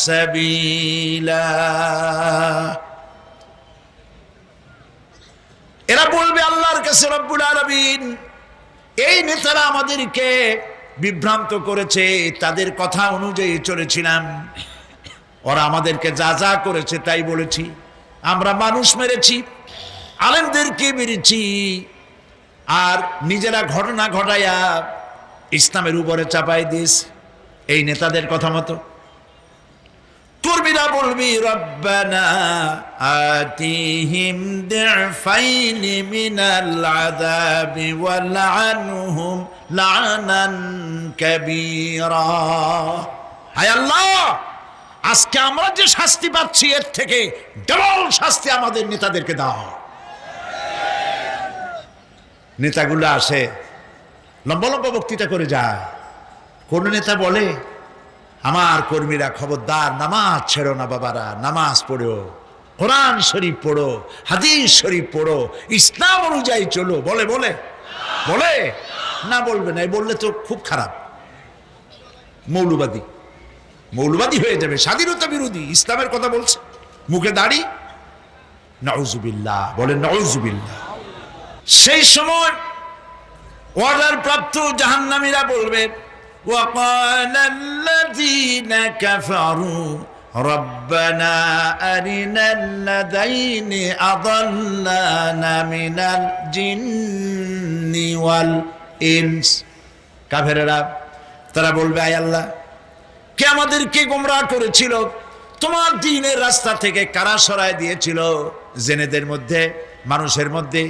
সাবিলা। এরা বলবে আল্লাহর কাছে, রব্বুল আলামিন, এই নেতারা আমাদেরকে বিভ্রান্ত করেছে, তাদের কথা অনুযায়ী চলেছিলাম, ওরা আমাদেরকে যা যা করেছে তাই বলেছি। আমরা মানুষ মেরেছি, আলেমদেরকে মেরেছি, আর নিজেরা ঘটনা ঘটাইয়া ইসলামের উপরে চাপাই দিয়েছি এই নেতাদের কথা মতো। কর্মীরা বলবি, রব্বানা আতিহিম দি'ফাইনি মিনাল আযাবি ওয়ালআনহুম লা'নান কাবীরা। হায় আল্লাহ, আজকে আমরা যে শাস্তি পাচ্ছি এর থেকে ডবল শাস্তি আমাদের নেতাদেরকে দাও। নেতাগুলো আসে, লম্বা লম্বা বক্তৃতা করে যায়। কোন নেতা বলে, আমার কর্মীরা খবরদার, নামাজ ছেড়ো না বাবারা, নামাজ পড়ো, কোরআন শরীফ পড়ো, হাদিস শরীফ পড়ো, ইসলাম অনুযায়ী চলো। বলে বলে বলে না, বলবে না। বললে তো খুব খারাপ, মৌলবাদী হয়ে যাবে, স্বাধীনতা বিরোধী। ইসলামের কথা বলছে, মুখে দাড়ি, নাউজুবিল্লাহ, বলেন নাউজুবিল্লাহ। সেই সময় অর্ডার প্রাপ্ত জাহান্নামীরা বলবে, وقال الذين كفروا ربنا أرنا الذين أضلانا من الجن والإنس। কাফেররা তারা বলবে, আয় আল্লাহ, কে আমাদেরকে গোমরাহ করেছিল, তোমার দ্বীনের রাস্তা থেকে কারা সরায় দিয়েছিল, জেনেদের মধ্যে, মানুষের মধ্যে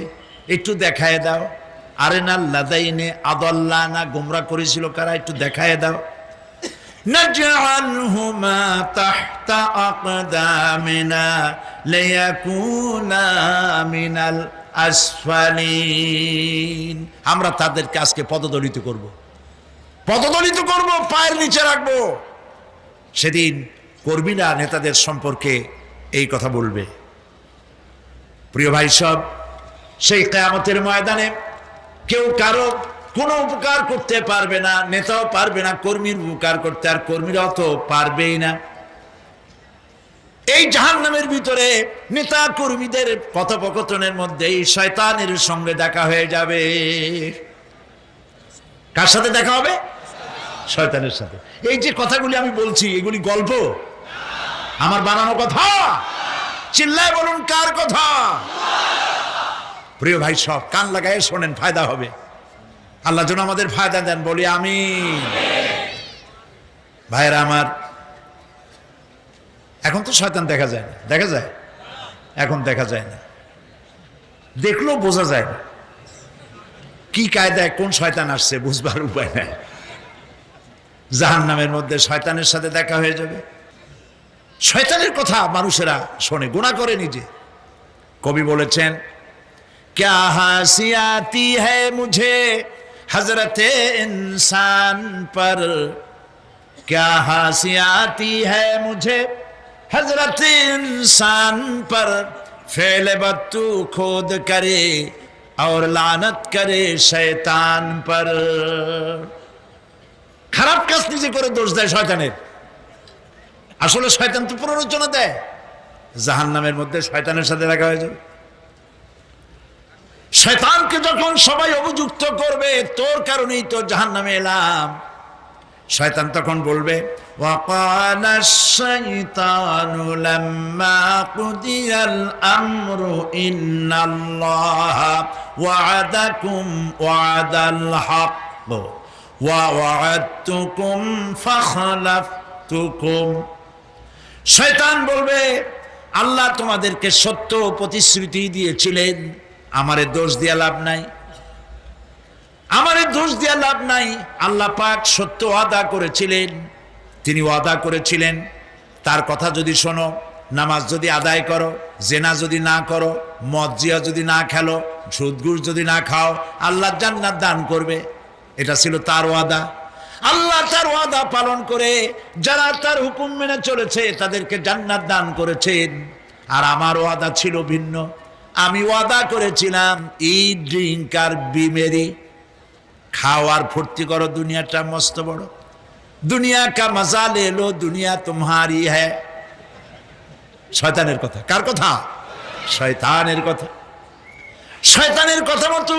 একটু দেখায় দাও। আরেনাল লাদাইনে আদাল্লানা, গোমরাহ করেছিল কারা, একটু দেখায় দাও। নাজআলহুমা তাহতা আকদামিনা লিয়াকুনা মিনাল আসফালিন। আমরা তাদেরকে আজকে পদদলিত করব, পায়ের নিচে রাখবো। সেদিন কর্মীরা নেতাদের সম্পর্কে এই কথা বলবে। প্রিয় ভাই সব, সেই কিয়ামতের ময়দানে কেউ কারো কোনো উপকার করতে পারবে না, নেতাও পারবে না কর্মীর উপকার করতে, আর কর্মীরাও তো পারবেই না। এই জাহান্নামের ভিতরে নেতা কর্মীদের কথোপকথনের মধ্যে শয়তানের সঙ্গে দেখা হয়ে যাবে। কার সাথে দেখা হবে? শয়তানের সাথে। এই যে কথাগুলি আমি বলছি, এগুলি গল্প, আমার বানানো কথা? চিল্লায় বলুন, কার কথা? প্রিয় ভাই সব, কান লাগায় শোনেন, ফায়দা হবে। আল্লাহ যেন আমাদের ফায়দা দেন, বলি আমিন। ভাইরা আমার, এখন তো শয়তান দেখা যায় না, দেখা যায়? এখন দেখা যায় না, দেখলেও বোঝা যায় না কি কায়দায় কোন শয়তান আসছে, বুঝবার উপায় নাই। জাহান্নামের মধ্যে শয়তানের সাথে দেখা হয়ে যাবে। শয়তানের কথা মানুষেরা শোনে, গুনাহ করে নিজে। কবি বলেছেন, क्या हंसी आती है मुझे हजरत इंसान पर, क्या हंसी आती है मुझे हजरत इंसान पर, फेल बत्तू खोद करे और लानत करे शैतान पर। খারাপ কাজ নিজে করে দোষ দেয় শয়তানের। আসলে শয়তান তো প্ররোচনা দেয়, জাহান্নামের মধ্যে শয়তানের সাথে রাখা হয়ে যাবে। শয়তানকে যখন সবাই অভিযুক্ত করবে, তোর কারণেই তো জাহান্নামে এলাম, শয়তান তখন বলবে, وَقَالَ الشَّيْطَانُ لَمَّا قُضِيَ الْأَمْرُ إِنَّ اللَّهَ وَعَدَكُمْ وَعْدَ الْحَقِّ وَوَعَدتُّكُمْ فَخَلَفْتُكُمْ। শয়তান বলবে, আল্লাহ তোমাদেরকে সত্য প্রতিশ্রুতি দিয়েছিলেন, আমারে দোষ দিয়া লাভ নাই, আমারে দোষ দিয়া লাভ নাই। আল্লাহ পাক সত্য ওয়াদা করেছিলেন, তিনি ওয়াদা করেছিলেন তার কথা যদি শোনো, নামাজ যদি আদায় করো, জেনা যদি না করো, মদ জিয়া যদি না খেলো, সুদ ঘুষ যদি না খাও, আল্লাহ জান্নাত দান করবে। এটা ছিল তার ওয়াদা। আল্লাহ তার ওয়াদা পালন করে যারা তার হুকুম মেনে চলেছে তাদেরকে জান্নাত দান করেছেন। আর আমার ওয়াদা ছিল ভিন্ন। আমি ওয়াদা করেছিলাম, ইট ড্রিঙ্ক আর বিমেরি, খাওয়ার ফুর্তি করো, দুনিয়াটা মস্ত বড়, দুনিয়া কা মজা লে লো, দুনিয়া তোমারি হ্যায়। শয়তানের কথা। কার কথা? শয়তানের কথা। শয়তানের কথা মতো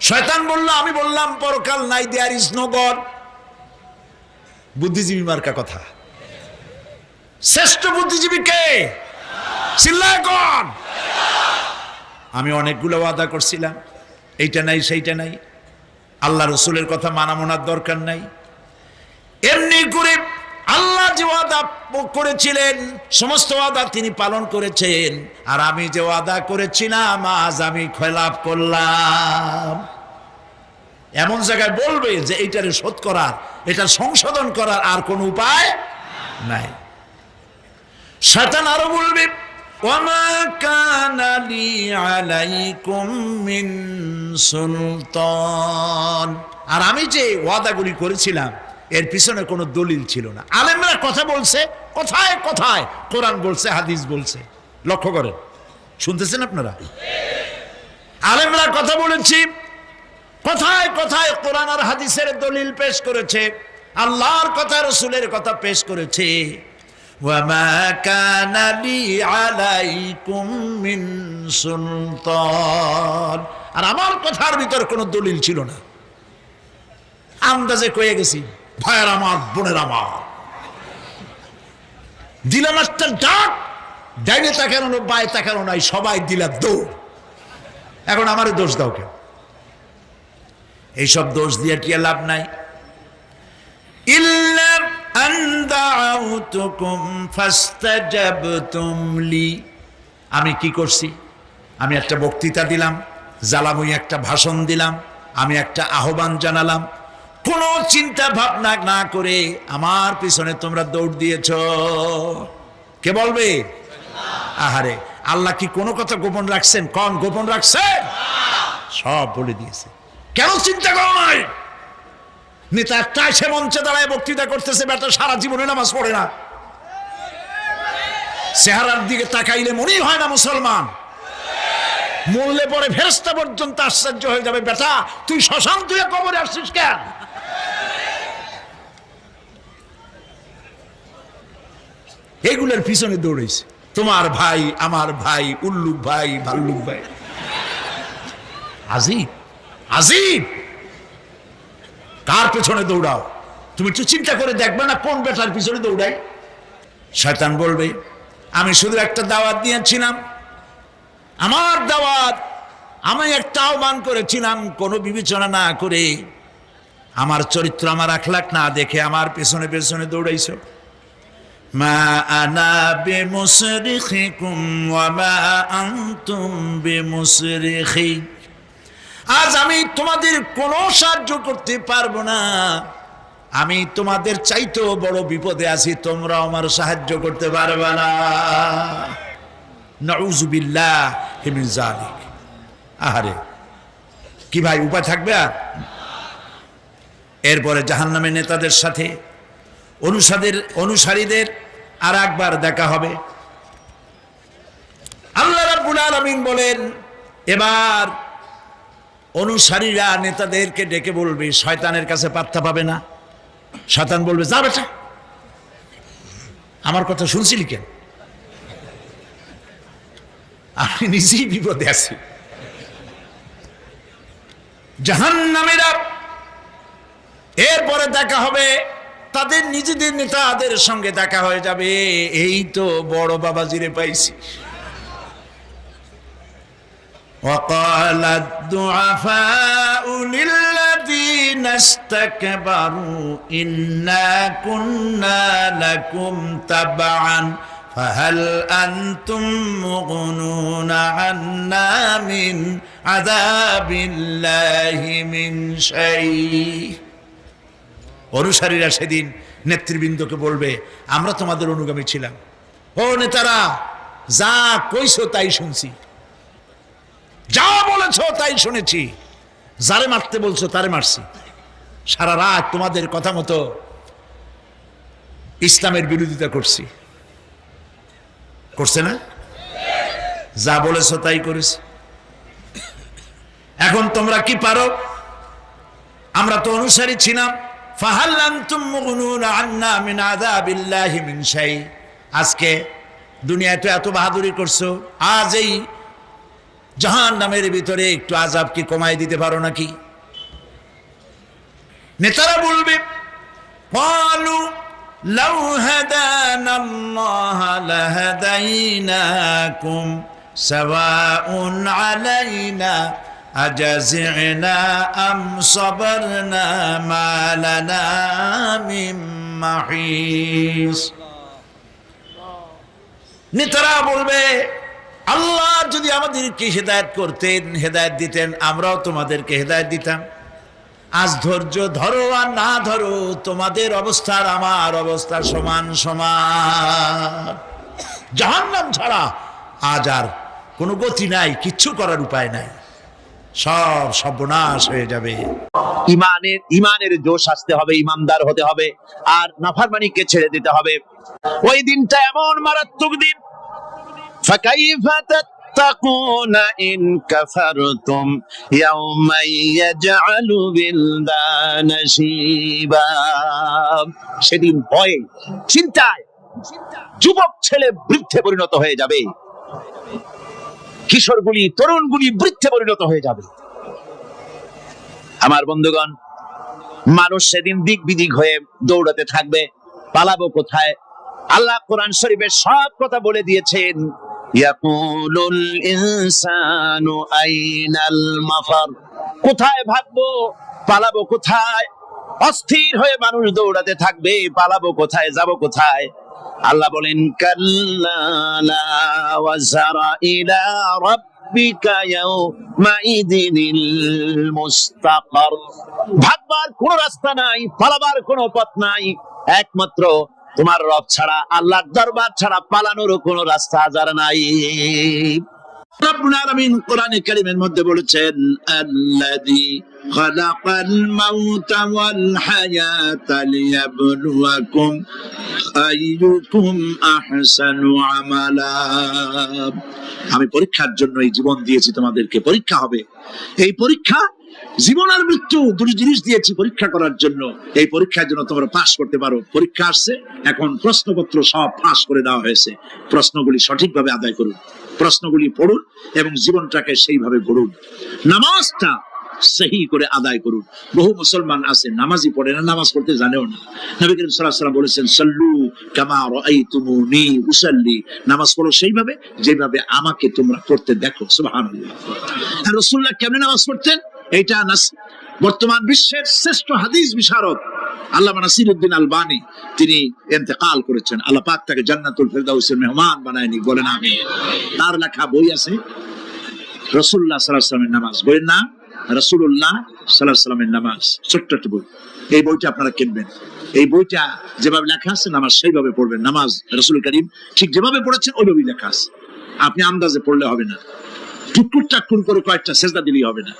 শয়তান বলল, আমি বললাম পরকাল নাই, দেয়ার ইজ নো গড। বুদ্ধিজীবী মার্কা কথা। শ্রেষ্ঠ বুদ্ধিজীবী কে? চিল্লায় কোন? আমি অনেকগুলো ওয়াদা করছিলাম, এইটা নাই সেইটা নাই, আল্লাহ রসুলের কথা মানা মোনার দরকার নাই। এমনি করে আল্লাহ যে ওয়াদা করেছিলেন সমস্ত ওয়াদা তিনি পালন করেছেন, আর আমি যে ওয়াদা করেছিলাম আজ আমি খেলাফ করলাম। এমন জায়গায় বলবে যে এইটারে শোধ করার, এটা সংশোধন করার আর কোন উপায় নাই। শয়তান আরো বলবে, ওয়ামা কানা লি আলাইকুম মিন সুলতান, আর আমি যে ওয়াদাগুলি করেছিলাম এর পিছনে কোনো দলিল ছিল না। আলেমরা কথা বলছে, কথায় কথায় কোরআন বলছে, হাদিস বলছে। লক্ষ্য করেন, শুনতেছেন আপনারা? আলেমরা কথা বলেছি, কথায় কথায় কোরআন আর হাদিসের দলিল পেশ করেছে, আল্লাহর কথা রসুলের কথা পেশ করেছে। ওয়ামা কানা লি আলাইকুম মিন সুলতান, আর আমার কথার ভিতর কোনো দলিল ছিল না। আন্দাজে কয়ে গেছি, ভাইয়ের আমার, বোনের আমার, দিলাম একটা ডাক, ডাইনে তাকানো বায়ে তাকানো নাই, সবাই দিলা দৌড়। এখন আমারে দোষ দাও কেউ? এইসব দোষ দিয়ে কি লাভ নাই। ইল্লা আন দাউতুকুম ফাস্তাজাবতুম লি, আমি কি করছি? আমি একটা বক্তৃতা দিলাম, জ্বালাময়ী একটা ভাষণ দিলাম, আমি একটা আহ্বান জানালাম, কোনো চিন্তা ভাবনা না করে আমার পিছনে তোমরা দৌড় দিয়েছ। কে বলবে? আহারে, আল্লাহ কি কোনো কথা গোপন রাখছেন? কোন গোপন রাখছেন? সব বলে দিয়েছে। কেন চিন্তা করো নাই? নেতা একটা সে মঞ্চে দাঁড়ায় বক্তৃতা করতেছে, বেটা সারা জীবনে নামাজ পড়ে না, চেহারার দিকে তাকাইলে মনেই হয় না মুসলমান, মরলে পরে ফেরেশতা পর্যন্ত আশ্চর্য হয়ে যাবে, বেটা তুই শ্মশান তুই কবরে আসছিস কেন? এগুলোর পিছনে দৌড়েছে তোমার ভাই, আমার ভাই, উল্লুক ভাই, ভাল্লুক ভাই। আজিব আজিব, কার পেছনে দৌড়াও? তুমি একটু চিন্তা করে দেখবে না কোন বেটার পিছনে দৌড়াই? শয়তান বলবে, আমি শুধু একটা দাওয়াত দিয়েছিলাম, আমার দাওয়াত, আমি একটা আহ্বান করেছিলাম, কোনো বিবেচনা না করে, আমার চরিত্র, আমার আখলাক না দেখে আমার পেছনে পেছনে দৌড়াইছো। মা আনা বিমুসরিখিকুম ওয়া মা আনতুম বিমুসরিখি, আজ আমি তোমাদের কোনো সাহায্য করতে পারবো না, আমি তোমাদের চাইতেও বড় বিপদে আছি, তোমরা আমার সাহায্য করতে পারবে না। নাউযুবিল্লাহ, মিন যালিক। আহারে, কি ভাই উপায় থাকবে আর? এরপরে জাহান্নামের নেতাদের সাথে অনুসারীদের আর একবার দেখা হবে। আল্লাহ রাব্বুল আলামিন বলেন, এবার অনুসারীরা নেতাদেরকে ডেকে বলবে, শয়তানের কাছে পাত্তা পাবে না। শয়তান বলবে, যা বেটা, আমার কথা শুনছিলি কেন? আমি নিজেই বিপদে আছি। জাহান্নামীরা এরপরে দেখা হবে, তাদের নিজেদের নেতাদের সঙ্গে দেখা হয়ে যাবে। এই তো বড় বাবাজিরে পাইছি। وقال الضعفاء للذين استكبروا إنا كنا لكم تبعا فهل أنتم مغنون عنا من عذاب الله من شيء। অনুসারীরা সেদিন নেতৃবৃন্দকে বলবে, আমরা তোমাদের অনুগামী ছিলাম, ও নেতারা, যা কইছো তাই শুনছি, যা বলেছো তাই শুনেছি, যারে মারতে বলছো তারে মারছি, সারা রাত তোমাদের কথা মতো ইসলামের বিরোধিতা করছি। করছে না? যা বলেছো তাই করেছি। এখন তোমরা কি পারো? আমরা তো অনুসারী ছিলাম। ফাহাল আনতুম মুগনুনা আন্না মিন আযাবিল্লাহি মিন শাই। আজকে দুনিয়াতে এত বাহাদুরি করছো, আজ এই জাহান্নামের ভিতরে একটু আযাব কি কমাই দিতে পারো নাকি? নেতারা বলবে, ক্বালু লাউ হাদানাল্লাহু লাহাদাইনাকুম সাওয়াউন আলাইনা আজাজি'না আম সাবারনা মা লানা মিন মাহিস। নেতারা বলবে, আল্লাহ যদি আমাদেরকে হেদায়েত করতেন, হেদায়েত দিতেন, আমরাও তোমাদেরকে হেদায়েত দিতাম। আজ ধৈর্য ধরো আর না ধরো, তোমাদের অবস্থার আমার অবস্থা সমান সমান। জাহান্নাম ছাড়া আজ আর কোনো গতি নাই, কিচ্ছু করার উপায় নাই, সব সর্বনাশ হয়ে যাবে। ইমানের জোশ আসতে হবে, ইমানদার হতে হবে, আর নাফরমানিকে ছেড়ে দিতে হবে। ওই দিনটা এমন মারাত্মক দিন, ফাকাইফা তাত্তাকুনা ইন কাফারতুম ইয়াওমা ইয়াজআলু বিলদানা শিবা। সেদিন ভয়ে চিন্তায় যুবক ছেলে বৃদ্ধে পরিণত হয়ে যাবে, কিশোরগুলি তরুণগুলি বৃদ্ধে পরিণত হয়ে যাবে। আমার বন্ধুগণ, মানুষ সেদিন দিক বিদিক হয়ে দৌড়াতে থাকবে, পালাবো কোথায়? আল্লাহ কোরআন শরীফে সব কথা বলে দিয়েছেন। ইয়াকুলুল ইনসানু আইনাল মাফার। কোথায় ভাগবো, পালাবো কোথায়? অস্থির হয়ে মানুষ দৌড়াতে থাকবে, পালাবো কোথায়, যাব কোথায়? আল্লাহ বলেন, কাল্লা লা ওয়াজারা ইলা রাব্বিকা ইয়াওমাইদিনিল মুস্তাকার। ভাগবার কোনো রাস্তা নাই, পালাবার কোনো পথ নাই, একমাত্র তোমার রব ছাড়া, আল্লাহর দরবার ছাড়া পালানোরও কোনো রাস্তা আজার নাই। রব্বুল আলামিন কোরআনে কারীমের মধ্যে বলেছেন, আল্লাযী খালাকাল মাউতা ওয়াল হায়াতা লিয়াবলুয়াকুম আইয়ুকুম আহসানু আমালা। আমি পরীক্ষার জন্য এই জীবন দিয়েছি, তোমাদেরকে পরীক্ষা হবে। এই পরীক্ষা, জীবন আর মৃত্যু দুটি জিনিস দিয়েছি পরীক্ষা করার জন্য। এই পরীক্ষার জন্য তোমরা পাস করতে পারো। পরীক্ষা আসছে, এখন প্রশ্নপত্র সব ফাঁস করে দেওয়া হয়েছে। প্রশ্নগুলি সঠিকভাবে আদায় করুন, প্রশ্নগুলি পড়ুন এবং জীবনটাকে সেইভাবে গড়ুন। নামাজটা সহি করে আদায় করুন। বহু মুসলমান আছে নামাজই পড়ে না, নামাজ পড়তে জানেও না। নবী করিম সাল্লাল্লাহু আলাইহি ওয়াসাল্লাম বলেছেন, সাল্লু কামা রাআইতুমুনি উসাল্লি। নামাজ পড়ো সেইভাবে যেভাবে আমাকে তোমরা পড়তে দেখো। সুবহানাল্লাহ। আর রাসূলুল্লাহ কেমনে নামাজ পড়তেন? এটা বর্তমান বিশ্বের শ্রেষ্ঠ হাদিস বিশারদ আল্লামা নাসিরউদ্দিন আলবানী তিনি ইন্তেকাল করেছেন। আল্লাহ পাক তাকে জান্নাতুল ফেরদাউসের মেহমান বানায় নিক, বলেন আমিন। তার লেখা বই আছে রাসূলুল্লাহ সাল্লাল্লাহু আলাইহি ওয়াসাল্লামের নামাজ, বইয়ের নাম রাসূলুল্লাহ সাল্লাল্লাহু আলাইহি ওয়াসাল্লামের নামাজ। ছোট্ট একটা বই। এই বইটা আপনারা কিনবেন। এই বইটা যেভাবে লেখা আছে নামাজ সেইভাবে পড়বেন। নামাজ রাসূল করিম ঠিক যেভাবে পড়েছেন ওইভাবেই লেখা আছে, আপনি আন্দাজে পড়লে হবে না। টুকটুক টাকটুর করে কয়েকটা সেজদা দিলেই হবে না।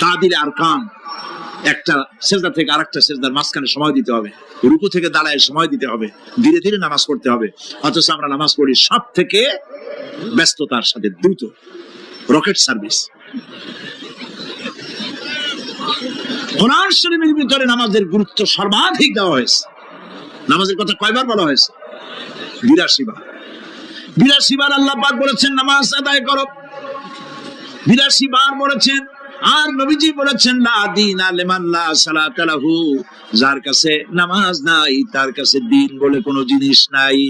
তা দিলে আর কান একটা সেজদা থেকে আরেকটা সেজদার মাঝখানে সময় দিতে হবে, রুকু থেকে দাঁড়ায় সময় দিতে হবে, ধীরে ধীরে নামাজ পড়তে হবে। অথচ আমরা নামাজ পড়ি সব থেকে ব্যস্ততার সাথে, দ্রুত, রকেট সার্ভিস। কোরআন শরীফের ভিতরে নামাজের গুরুত্ব সর্বাধিক দেওয়া হয়েছে। নামাজের কথা কয়বার বলা হয়েছে? 82 বার। 82 বার আল্লাহ পাক বলেছেন নামাজ আদায় করো, 82 বার বলেছেন। আর নবীজি বলেছেন লা দীনা লিমান লা সালাতা লাহু, যার কাছে নামাজ নাই তার কাছে দ্বীন বলে কোনো জিনিস নাই।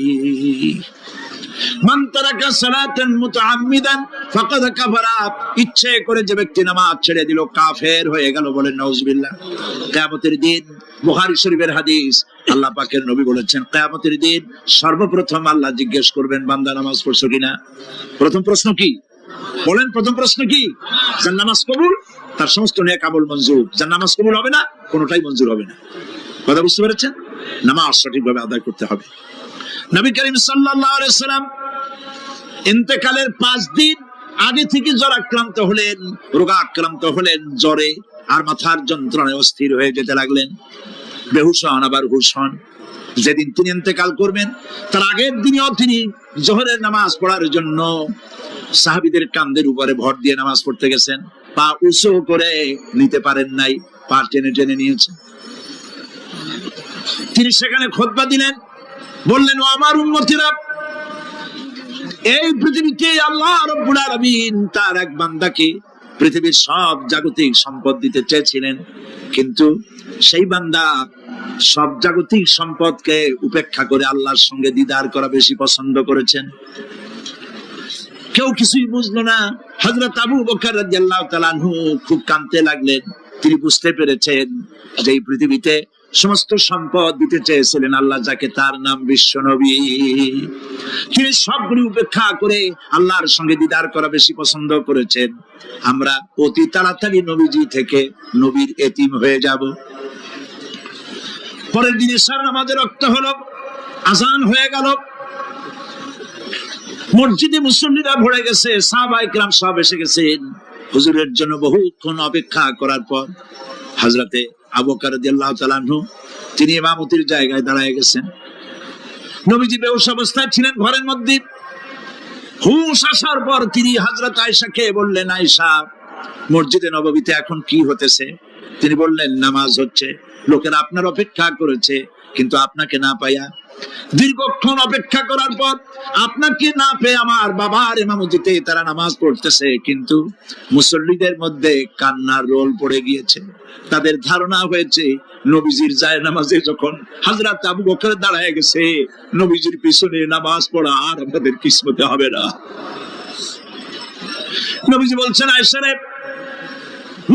মান তারাকা সালাতান মুতাআম্মিদান ফাকাদ কাফারা, ইচ্ছে করে যে ব্যক্তি নামাজ ছেড়ে দিল কাফের হয়ে গেল, বলেন নাউজুবিল্লাহ। কিয়ামতের দিন, বুখারী শরীফের হাদিস, আল্লাহ পাকের নবী বলেছেন কিয়ামতের দিন সর্বপ্রথম আল্লাহ জিজ্ঞেস করবেন বান্দা নামাজ পড়ছো কিনা। প্রথম প্রশ্ন কি বলেন? প্রথম প্রশ্ন কি? যার নামাজ কবুল তার সমস্ত নেক আমল মঞ্জুর, যার নামাজ কবুল হবে না কোনোটাই মঞ্জুর হবে না। কথা বুঝতে পেরেছেন? নামাজ সঠিকভাবে আদায় করতে হবে। নবী করিম সাল্লাল্লাহু আলাইহি সাল্লাম ইন্তেকালের 5 দিন আগে থেকে জ্বর আক্রান্ত হলেন, রোগা আক্রান্ত হলেন, জ্বরে আর মাথার যন্ত্রণায় অস্থির হয়ে যেতে লাগলেন, বেহুশ হন আবার হুশ হন। যেদিন তিনি ইন্তেকাল করবেন তার আগের দিনও তিনি জোহরের নামাজ পড়ার জন্য সাহাবীদের কাঁধের উপরে ভর দিয়ে নামাজ পড়তে গেছেন, পা উঁচু করে নিতে পারেন নাই, পা টেনে টেনে নিয়েছেন। তিনি সেখানে খুতবা দিলেন, বললেন ও আমার উম্মতিরা, এই পৃথিবীতে আল্লাহ রাব্বুল আলামিন তার এক বান্দাকে পৃথিবীর সব জাগতিক সম্পদ দিতে চেয়েছিলেন, কিন্তু সেই বান্দা সব জাগতিক সম্পদকে উপেক্ষা করে আল্লাহর সঙ্গে দিদার করা বেশি পছন্দ করেছেন। কেউ কিছুই বুঝলো না। হযরত আবু বকর রাদিয়াল্লাহু তাআলা আনহু খুব কাঁদতে লাগলেন। তিনি বুঝতে পেরেছেন যে এই পৃথিবীতে সমস্ত সম্পদ দিতে চেয়েছিলেন আল্লাহ যাকে, তার নাম বিশ্ব নবী। তিনি সবগুলি উপেক্ষা করে আল্লাহর সঙ্গে দিদার করা বেশি পছন্দ করেছেন। আমরা অতি তাড়াতাড়ি নবীজি থেকে নবীর এতিম হয়ে যাব। পরের দিন ইশার নামাজের ওয়াক্ত হলো, আযান হয়ে গেল, মসজিদে মুসল্লিরা ভরে গেছে, সাহাবায়ে কেরাম সব এসে গেছেন। হুজুরের জন্য বহুক্ষণ অপেক্ষা করার পর হযরতে আবু বকর রাদিয়াল্লাহু তাআলা আনহু তিনি ইমামতির জায়গায় দাঁড়ায় গেছেন। নবীজি বেহুশ অবস্থায় ছিলেন ঘরের মধ্যে। হুশ আসার পর তিনি হযরত আয়েশাকে বললেন, আয়েশা, মসজিদে নববীতে এখন কি হতেছে? তিনি বললেন, নামাজ হচ্ছে। লোকেরা আপনার অপেক্ষা করেছে, কিন্তু আপনাকে না পাইয়া, দীর্ঘক্ষণ অপেক্ষা করার পর আপনাকে না পেয়ে আমার বাবার ইমামতিতে তারা নামাজ পড়তেছে, কিন্তু মুসল্লিদের মধ্যে কান্নার রোল পড়ে গিয়েছে। তাদের ধারণা হয়েছে নবীজির জায়নামাজে যখন হযরত আবু বকর দাঁড়ায় গেছে, নবীজির পিছনে নামাজ পড়া আর আমাদের কিসমতে হবে না। নবীজি বলছেন, আয়েশা রে,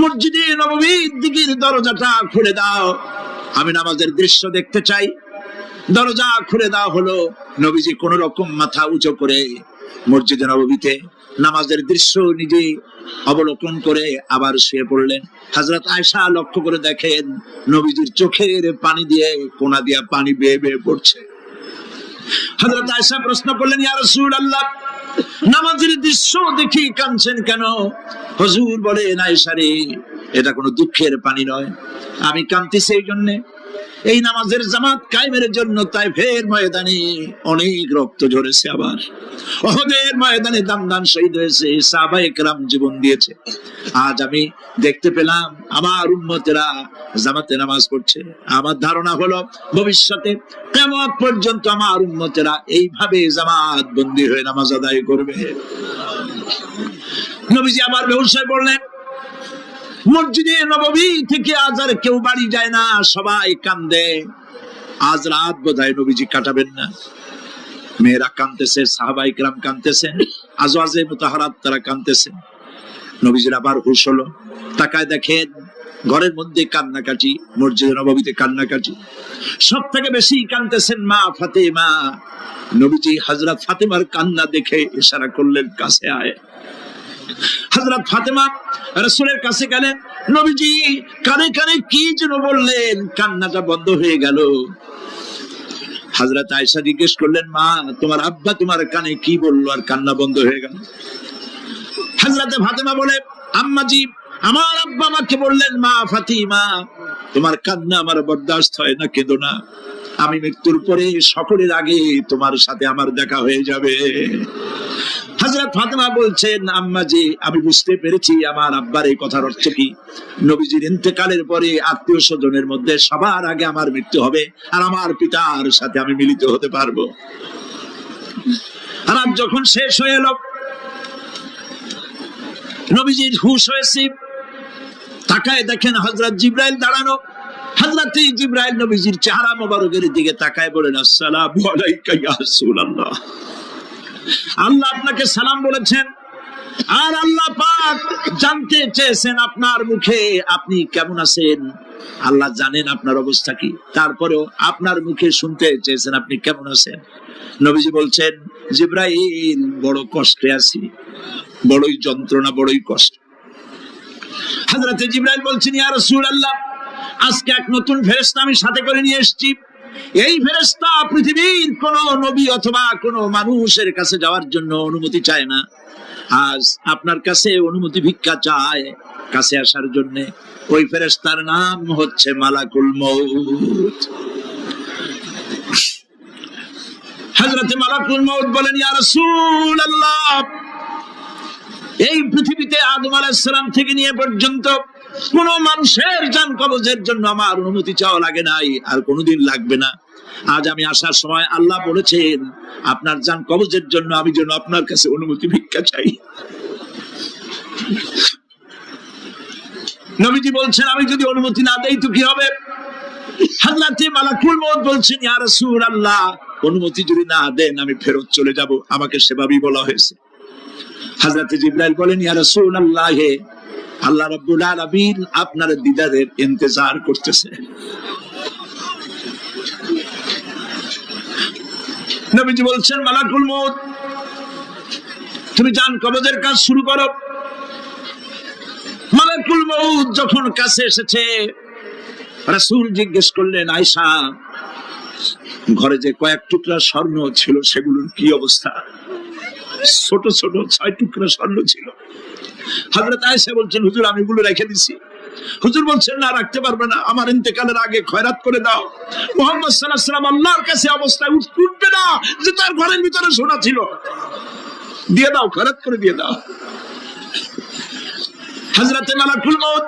মসজিদে নববীর দিকের দরজাটা খুলে দাও, আমি নামাজের দৃশ্য দেখতে চাই। দরজা খুলে দেওয়া হলো। নবীজি কোন রকম মাথা উঁচু করে মসজিদে নববীতে নামাজের দৃশ্য নিজে অবলোকন করে আবার শুয়ে পড়লেন। হযরত আয়েশা লক্ষ্য করে দেখেন নবীজির চোখের পানি দিয়ে কোনা দিয়া পানি বেয়ে বেয়ে পড়ছে। হযরত আয়েশা প্রশ্ন করলেন, ইয়া রাসূলুল্লাহ, নামাজের দৃশ্য দেখি কাঁদছেন কেন? হুজুর বলেন, আয়েশা রে, এটা কোনো দুঃখের পানি নয়, আমি কাঁদতেছি এই জন্য, এই নামাজের জামাত কায়েমের জন্য তাইফের ময়দানে অনেক রক্ত ঝরেছে, আবার উহুদের ময়দানে দাম শহীদ হয়েছে, সাহাবায়ে কেরাম জীবন দিয়েছে। আজ আমি দেখতে পেলাম আমার উম্মতেরা জামাতে নামাজ পড়ছে। আমার ধারণা হলো ভবিষ্যতে কিয়ামত পর্যন্ত আমার উম্মতেরা এইভাবে জামাত বন্দী হয়ে নামাজ আদায় করবে। নবীজি আবার বেহুশ হয়ে পড়লেন। মসজিদে নববী থেকে আজ আর কেউ বাড়ি যায় না, সবাই কান্দে। আজ রাত বোধহয় নবীজি কাটাবেন না। মেয়েরা কাঁদতেছে, সাহাবায়ে কেরাম কাঁদতেছেন, আজওয়াজে মুতাহারাত তারা কাঁদতেছেন। নবীজির আবার হুঁশ হলো, তাকায় দেখেন ঘরের মধ্যে কান্নাকাটি, মসজিদে নববীতে কান্নাকাটি। সব থেকে বেশি কাঁদতেছেন মা ফাতেমা। নবীজি হযরত ফাতেমার কান্না দেখে ইশারা করলেন, কাছে আয়। হযরত ফাতেমা রাসূলের কাছে গেলেন। নবীজি কানে কানে কি যেন বললেন, কান্নাটা বন্ধ হয়ে গেল। হযরত আয়েশা জিজ্ঞেস করলেন, মা, তোমার আব্বা তোমার কানে কি বললো আর কান্না বন্ধ হয়ে গেল? হযরতে ফাতেমা বলে, আম্মাজি, আমার আব্বা আমাকে বললেন, মা ফাতিমা, তোমার কান্না আমার বরদাস্ত হয় না, কেঁদো না, আমি মৃত্যুর পরে সকলের আগে তোমার সাথে আমার দেখা হয়ে যাবে। হযরত ফাতেমা বলছেন, আম্মাজি, আমি বুঝতে পেরেছি আমার আব্বার এই কথার অর্থ কি। নবীজির ইন্তেকালের পরে আত্মীয় স্বজনের মধ্যে সবার আগে আমার মৃত্যু হবে, আর আমার পিতার সাথে আমি মিলিত হতে পারবো। রাত যখন শেষ হয়ে এলো, নবীজির হুঁশ হয়েছে, তাকায় দেখেন হযরত জিবরাইল দাঁড়ানো। হযরত জিবরাইল নবীজির চেহারা মোবারকের দিকে তাকায় বলেন, আসসালামু আলাইকা ইয়া রাসূলুল্লাহ। আল্লাহ আপনাকে সালাম বলেছেন, আর আল্লাহ পাক জানতে চেয়েছেন আপনার মুখে আপনি কেমন আছেন। আল্লাহ জানেন আপনার অবস্থা কি, তারপরেও আপনার মুখে শুনতে চেয়েছেন আপনি কেমন আছেন। নবীজি বলছেন, জিবরাইল, বড় কষ্টে আছি, বড়ই যন্ত্রণা, বড়ই কষ্ট। হযরত জিবরাইল বলছেন, ইয়া রাসূলুল্লাহ, আজকে এক নতুন ফেরেশতা আমি সাথে করে নিয়ে এসেছি। এই ফেরেশতা পৃথিবীর কোন নবী অথবা কোন মানুষের কাছে যাওয়ার জন্য অনুমতি চায় না, আজ আপনার কাছে অনুমতি ভিক্ষা চায় কাছে আসার জন্য। ওই ফেরেশতার নাম হচ্ছে মালাকুল মউত। হযরত মালাকুল মউত বলেন, ইয়া রাসূলুল্লাহ, এই পৃথিবীতে আদম আলাইহিস সালাম থেকে নিয়ে পর্যন্ত কোন মানুষের জান কবজের জন্য আমার অনুমতি চাওয়া লাগে নাই, আর কোনোদিন লাগবে না। আজ আমি আসার সময় আল্লাহ বলেছেন আপনার জান কবজের জন্য আমি যেন আপনার কাছে অনুমতি ভিক্ষা চাই। নবীজি বলছেন, আমি যদি অনুমতি না দেই তো কি হবে? হযরত মালাকুল মউত বলছেন, ইয়া রাসূলুল্লাহ, অনুমতি যদি না দেন আমি ফেরত চলে যাব, আমাকে সেভাবেই বলা হয়েছে। হযরত জিবরাইল বলেন, ইয়া রাসূলুল্লাহ, আল্লাহ রাব্বুল আলামিন আপনার দিদারের ইন্তজার করতেছে। নবীজি বলছেন, মালাকুল মউত, তুমি জান কবজের কাজ শুরু করো। মালাকুল মউত যখন কাছে এসেছে, রাসূল জিজ্ঞেস করলেন, আয়েশা, ঘরে যে কয়েক টুকরা স্বর্ণ ছিল সেগুলোর কি অবস্থা? ছোট ছোট 6 টুকরা স্বর্ণ ছিল। হযরত আয়েশা বলছেন, হুজুর, আমি এগুলো রেখে দিছি। হুজুর বলছেন, না, রাখতে পারবে না, আমার ইন্তেকালের আগে খয়রাত করে দাও। মুহাম্মদ সাল্লাল্লাহু আলাইহি ওয়াসাল্লাম আল্লাহর কাছে অবস্থায় উঠবে না যে তার ঘরের ভিতরে সোনা ছিল, দিয়ে দাও, খয়রাত করে দিয়ে দাও। হযরত মালাকুল মউত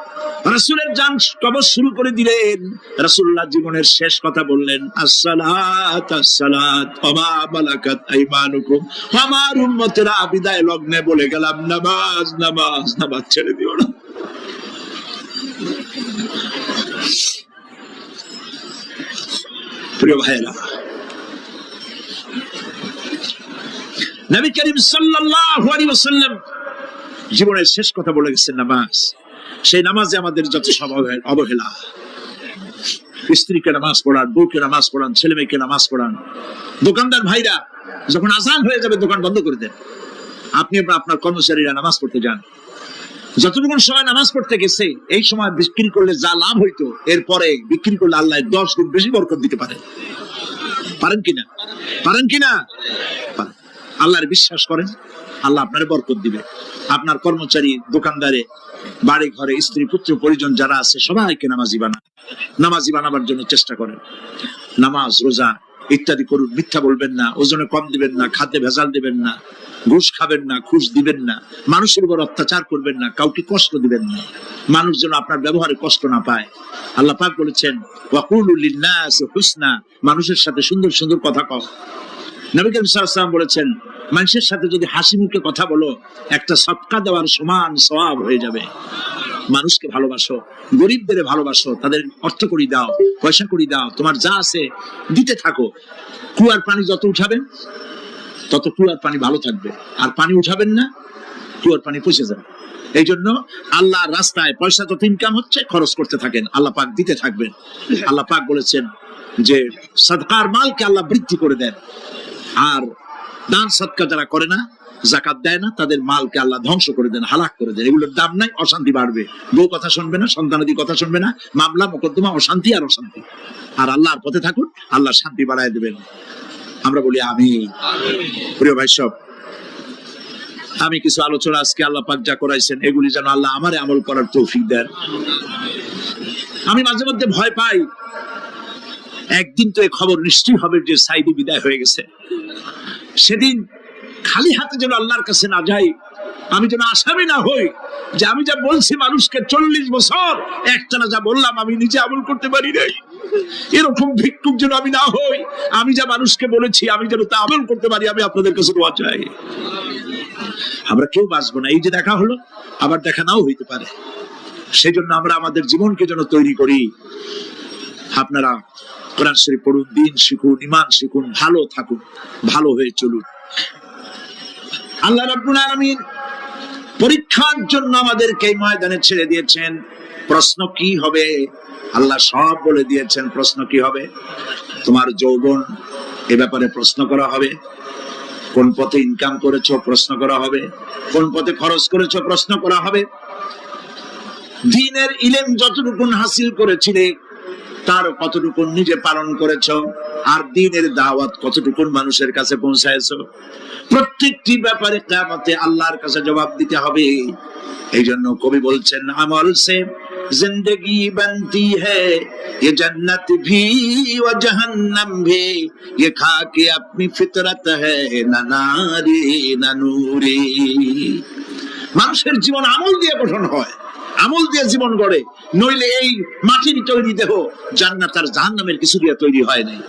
রাসূলের জান কবজ শুরু করে দিলেন। রাসূলুল্লাহ জীবনের শেষ কথা বললেন, আসসালাত আসসালাত ওয়া মা মালাকাত আইমানুকুম। আমার উম্মতেরা বিদায় লগ্নে বলে গেলাম, নামাজ নামাজ নামাজ ছেড়ে দিও না। প্রিয় ভাইরা, নবী করিম সাল্লাল্লাহু আলাইহি ওয়াসাল্লাম জীবনের শেষ কথা বলে গেছেন নামাজ। সেই নামাজে আমাদের যত সব অবহেলা, স্ত্রীকে নামাজ পড়ান, বউকে নামাজ পড়ান, ছেলে মেয়েকে নামাজ পড়ান। দোকানদার ভাইরা যখন আজান হয়ে যাবে দোকান বন্ধ করে দেন, আপনি আপনার কর্মচারীরা নামাজ পড়তে যান। যতটুকু সময় নামাজ পড়তে গেছে এই সময় বিক্রি করলে যা লাভ হইতো, এরপরে বিক্রি করলে আল্লাহ 10 গুণ বেশি বরকত দিতে পারেন। পারেন কিনা? পারেন কিনা? আল্লাহর বিশ্বাস করেন, আল্লাহ আপনার বরকত দিবে। আপনার কর্মচারী, দোকানদারে, বাড়ি ঘরে স্ত্রী পুত্র পরিজন যারা আছে সবাইকে নামাজি বানান। নামাজি বানাবার জন্য চেষ্টা করেন। নামাজ, রোজা ইত্যাদি করুন। মিথ্যা বলবেন না, ওজনে কম দিবেন না, খাদ্যে ভেজাল দিবেন না, ঘুষ খাবেন না, ঘুষ দিবেন না, মানুষের উপর অত্যাচার করবেন না, কাউকে কষ্ট দিবেন না, মানুষ যেন আপনার ব্যবহারে কষ্ট না পায়। আল্লাহ পাক বলেছেন, ওয়াকুলু লিন-নাসি হুসনা, মানুষের সাথে সুন্দর সুন্দর কথা কও। নবী করিম সাল্লাল্লাহু আলাইহি ওয়াসাল্লাম বলেছেন, মানুষের সাথে যদি হাসি মুখে কথা বলো একটা সদকা দেওয়ার সমান সওয়াব হয়ে যাবে। মানুষকে ভালোবাসো, গরিবদের ভালোবাসো, তাদের অর্থ করি দাও, পয়সা করি দাও, তোমার যা আছে দিতে থাকো। কুয়ার পানি যত উঠাবেন তত কুয়ার পানি ভালো থাকবে, আর পানি উঠাবেন না কুয়ার পানি পচে যাবে। এই জন্য আল্লাহর রাস্তায় পয়সা যত ইনকাম হচ্ছে খরচ করতে থাকেন, আল্লাহ পাক দিতে থাকবেন। আল্লাহ পাক বলেছেন যে সাদকার মালকে আল্লাহ বৃদ্ধি করে দেন, আর দান সদকা যারা করে না, যাকাত দেয় না, তাদের মালকে আল্লাহ ধ্বংস করে দেন, হালাক করে দেন। এগুলোর দাম নাই, অশান্তি বাড়বে। বউ কথা শুনবে না, সন্তানাদি কথা শুনবে না, মামলা মোকদ্দমা, অশান্তি আর অশান্তি। আর আল্লাহর পথে থাকুন, আল্লাহ শান্তি বাড়ায় দেবেন। আমরা বলি আমিন। প্রিয় ভাই সব, আমি কিছু আলোচনা আজকে আল্লাহ পাক যা করাইছেন এগুলি যেন আল্লাহ আমারে আমল করার তৌফিক দেন। আমি মাঝে মধ্যে ভয় পাই, একদিন তো এই খবর নিশ্চয়ই হবে যে সাইদি বিদায় হয়ে গেছে। সেদিন খালি হাতে যেন আল্লাহর কাছে না যাই, আমি যেন আসামি না হই যে আমি যা বলছি মানুষকে 40 বছর একটানা যা বললাম আমি নিজে আমল করতে পারি নাই। এরকম ভিক্ষুক যেন আমি না হই, আমি যা মানুষকে বলেছি আমি যেন তা আমল করতে পারি। আমি আপনাদের কাছে দোয়া চাই। আমরা কেউ বাঁচবো না, এই যে দেখা হলো আবার দেখা নাও হইতে পারে। সেই জন্য আমরা আমাদের জীবনকে যেন তৈরি করি। আপনারা কোরআন শরীফ পড়ুন, দিন শিখুন, ঈমান শিখুন, ভালো থাকুন, ভালো হয়ে চলুন। আল্লাহ রাব্বুল আলামিন পরীক্ষার জন্য আমাদেরকে এই ময়দানে ছেড়ে দিয়েছেন। প্রশ্ন কি হবে আল্লাহ সব বলে দিয়েছেন। প্রশ্ন কি হবে? তোমার যৌবন, এ ব্যাপারে প্রশ্ন করা হবে। কোন পথে ইনকাম করেছো প্রশ্ন করা হবে। কোন পথে খরচ করেছো প্রশ্ন করা হবে। দ্বীনের ইলম যতটুকু হাসিল করেছিলে তার কতটুকু নিজে পালন করেছো, আর দ্বীনের দাওয়াত কতটুকু মানুষের কাছে পৌঁছায়ছো, প্রত্যেকটি ব্যাপারে কিয়ামতে আল্লাহর কাছে জবাব দিতে হবে। এই জন্য কবি বলছেন, আমল সে जिंदगी बनती है ये जन्नत भी व जहन्नम भी, ये खाके अपनी फितरत है ना नारी ना नूरी। মানুষের জীবন আমল দিয়ে গঠন হয়, আমল দিয়ে জীবন গড়ে। নইলে এই মাটির তৈরি দেহ জান্নাত আর জাহান্নামের কিছু দিয়ে তৈরি হয় নাই।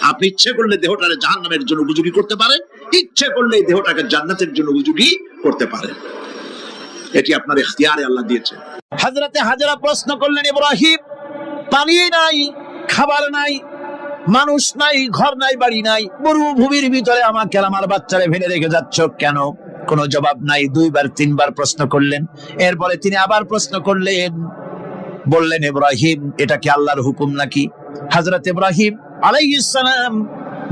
আপনি ইচ্ছে করলে দেহটাকে জাহান্নামের জন্য উপযোগী করতে পারেন, ইচ্ছে করলে এই দেহটাকে জান্নাতের জন্য উপযোগী করতে পারেন। এটি আপনার ইখতিয়ারে আল্লাহ দিয়েছে। হযরতে হাজরা প্রশ্ন করলেন, ইব্রাহিম পানি নাই, খাবার নাই, মানুষ নাই, ঘর নাই, বাড়ি নাই, মরুভূমির ভিতরে আমাকে আর আমার বাচ্চারে ফেলে রেখে যাচ্ছ কেন? কোনো জবাব নাই। 2-3 বার প্রশ্ন করলেন। এরপরে তিনি আবার প্রশ্ন করলেন, বললেন, ইব্রাহিম এটা কি আল্লাহর হুকুম নাকি? হযরত ইব্রাহিম আলাইহিস সালাম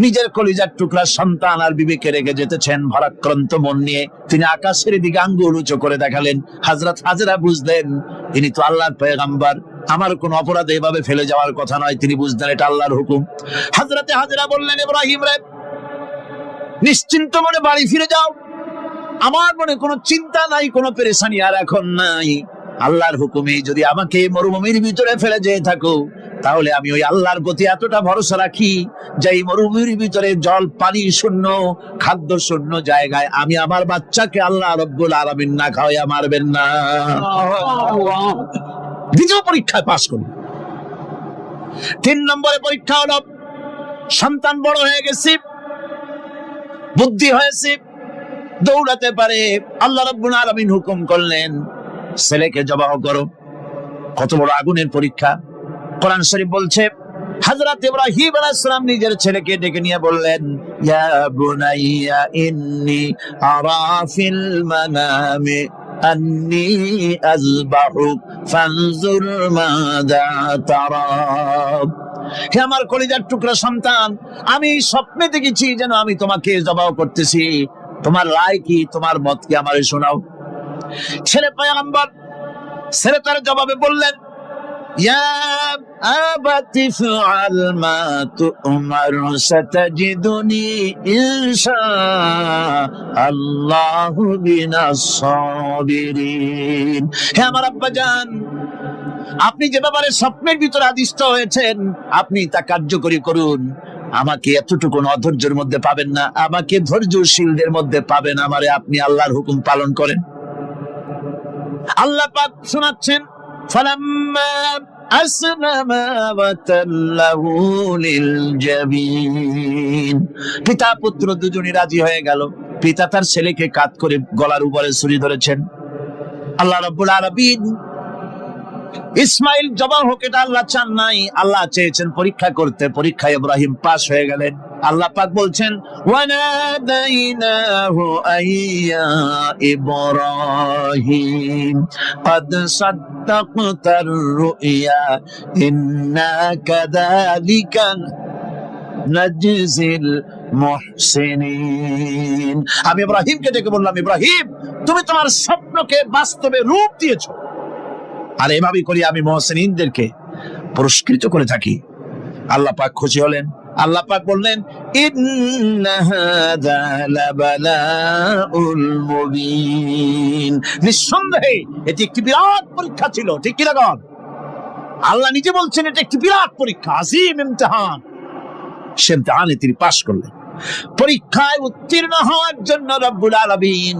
নিজের কলিজার টুকরা সন্তান আর বিবিকে রেখে যেতেছেন ভারাক্রান্ত মন নিয়ে। তিনি আকাশের দিকে আঙ্গুল উঁচু করে দেখালেন। হযরত হাজরা বুঝলেন তিনি তো আল্লাহর পয়গম্বর, আমার কোন অপরাধে এভাবে ফেলে যাওয়ার কথা নয়। তিনি বুঝলেন এটা আল্লাহর হুকুম। হযরতে হাজরা বললেন, ইব্রাহিম রে, নিশ্চিন্ত মনে বাড়ি ফিরে যাও। আমার মনে কোনো চিন্তা নাই, কোনো পেরেশানি আর এখন নাই। আল্লাহর হুকুমে যদি আমাকে মরুভূমির ভিতরে ফেলে যেয়ে থাকো, তাহলে আমি ওই আল্লাহর প্রতি এতটা ভরসা রাখি যে এই মরুভূমির ভিতরে জল পানি শূন্য, খাদ্য শূন্য জায়গায় আমি আমার বাচ্চাকে আল্লাহ রব্বুল আলামিন না খাওয়াইয়া মারবেন না। দ্বিতীয় পরীক্ষায় পাস করল। 3 নম্বরে পরীক্ষা হলো, সন্তান বড় হয়ে গেছে, বুদ্ধি হয়েছে, দৌড়াতে পারে। আল্লাহ রাব্বুল আলামিন হুকুম করলেন ছেলেকে জবাহ করো। কত বড় আগুনের পরীক্ষা! কোরআন শরীফ বলছে, হযরত ইব্রাহিম আলাইহিস সালাম নিজের ছেলেকে ডেকে নিয়ে বললেন, ইয়া বুনাইয়া ইন্নী আরা ফিল মানামি আন্নী আযবাহুক ফানজুর মাযা তারা। হে আমার কলিজার টুকরা সন্তান, আমি স্বপ্নে দেখেছি যেন আমি তোমাকে জবাহ করতেছি। তোমার রায় কি, তোমার মত কি আমারে শোনাও। ছেলে পয়গম্বর, ছেলে তার জবাবে বললেন, ইয়া আবাতি ফাআল মা তু'মার সাতাজিদুনি ইনশাআল্লাহু মিনাস সাবিরিন। হে আমার আব্বাজান, আপনি যে ব্যাপারে স্বপ্নের ভিতরে আদিষ্ট হয়েছেন আপনি তা কার্যকরী করুন। আমাকে এতটুকু অধৈর্যের মধ্যে পাবেন না, আমাকে ধৈর্যশীলদের মধ্যে পাবেন। আমারে আপনি আল্লাহর হুকুম পালন করেন। আল্লাহ পাক শোনাচ্ছেন, ফালাম্মা আসলামা ওয়া তাল্লাহু লিল জাবিন। পিতা পুত্র দুজনই রাজি হয়ে গেল। পিতা তার ছেলেকে কাঁধ করে গলার উপরে ছুরি ধরেছেন। আল্লাহ রাব্বুল আলামিন ইসমাইল জবাহ হোক এটা আল্লাহ চান নাই, আল্লাহ চেয়েছেন পরীক্ষা করতে। পরীক্ষায় ইব্রাহিম পাস হয়ে গেলেন। আল্লাহ পাক বলছেন, ওয়ানাদাইনাহু আইয়া ইব্রাহিম ক্বাদ সাদ্দাকতার রুইয়া ইন্না কাযালিকা নাজজিল মুহসিনিন। আমি ইব্রাহিমকে ডেকে বললাম, ইব্রাহিম তুমি তোমার স্বপ্নকে বাস্তবে রূপ দিয়েছো, আর এভাবেই করি আমি মুহসিনিনদেরকে পুরস্কৃত করে থাকি। আল্লাহ পাক খুশি হলেন। আল্লাহ পাক বললেন ইন্না হাযা লাবালাউল মুবিন, নিঃসন্দেহে এটি একটি বিরাট পরীক্ষা ছিল। ঠিক কি না? আল্লাহ নিজে বলছেন এটা একটি বিরাট পরীক্ষা, আজিম ইমতিহান। সে ইমতিহানে তিনি পাশ করলেন। পরীক্ষায় উত্তীর্ণ হওয়ার জন্য রব্বুল আলামিন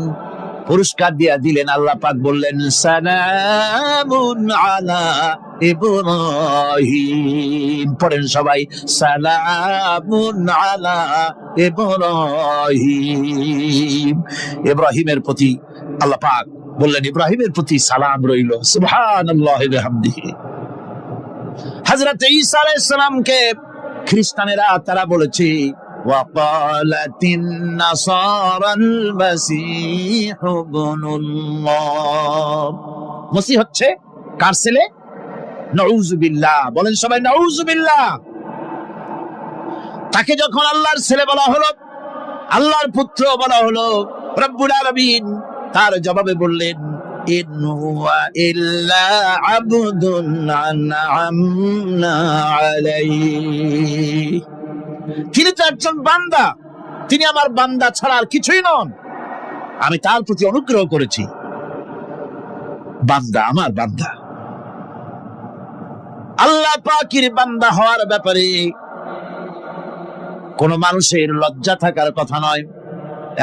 পুরস্কার দিয়া দিলেন। আল্লাহ পাক বললেন সালামুন আলা ইব্রাহিম। পড়েন সবাই, সালামুন আলা ইব্রাহিম। ইব্রাহিমের প্রতি আল্লাহ পাক বললেন ইব্রাহিমের প্রতি সালাম রইল। সুবহানাল্লাহি ওয়া বিহামদিহি। হযরত ঈসা আলাইহিস সালামকে খ্রিস্টানেরা তারা বলেছে وقالت النصارى المسيح ابن الله, মসিহ হচ্ছে কার ছেলে? নাউযুবিল্লাহ। বলেন সবাই নাউযুবিল্লাহ। তাকে যখন আল্লাহর ছেলে বলা হলো, আল্লাহর পুত্র বলা হলো, রব্বুল আলামিন তার জবাবে বললেন ইন হুয়া ইল্লা আবদুন আনআমনা আলাইহি, তিনি তো একজন বান্দা, তিনি আমার বান্দা ছাড়া আর কিছুই নন, আমি তার প্রতি অনুগ্রহ করেছি। বান্দা, আমার বান্দা। আল্লাহ পাকের বান্দা হওয়ার ব্যাপারে কোন মানুষের লজ্জা থাকার কথা নয়।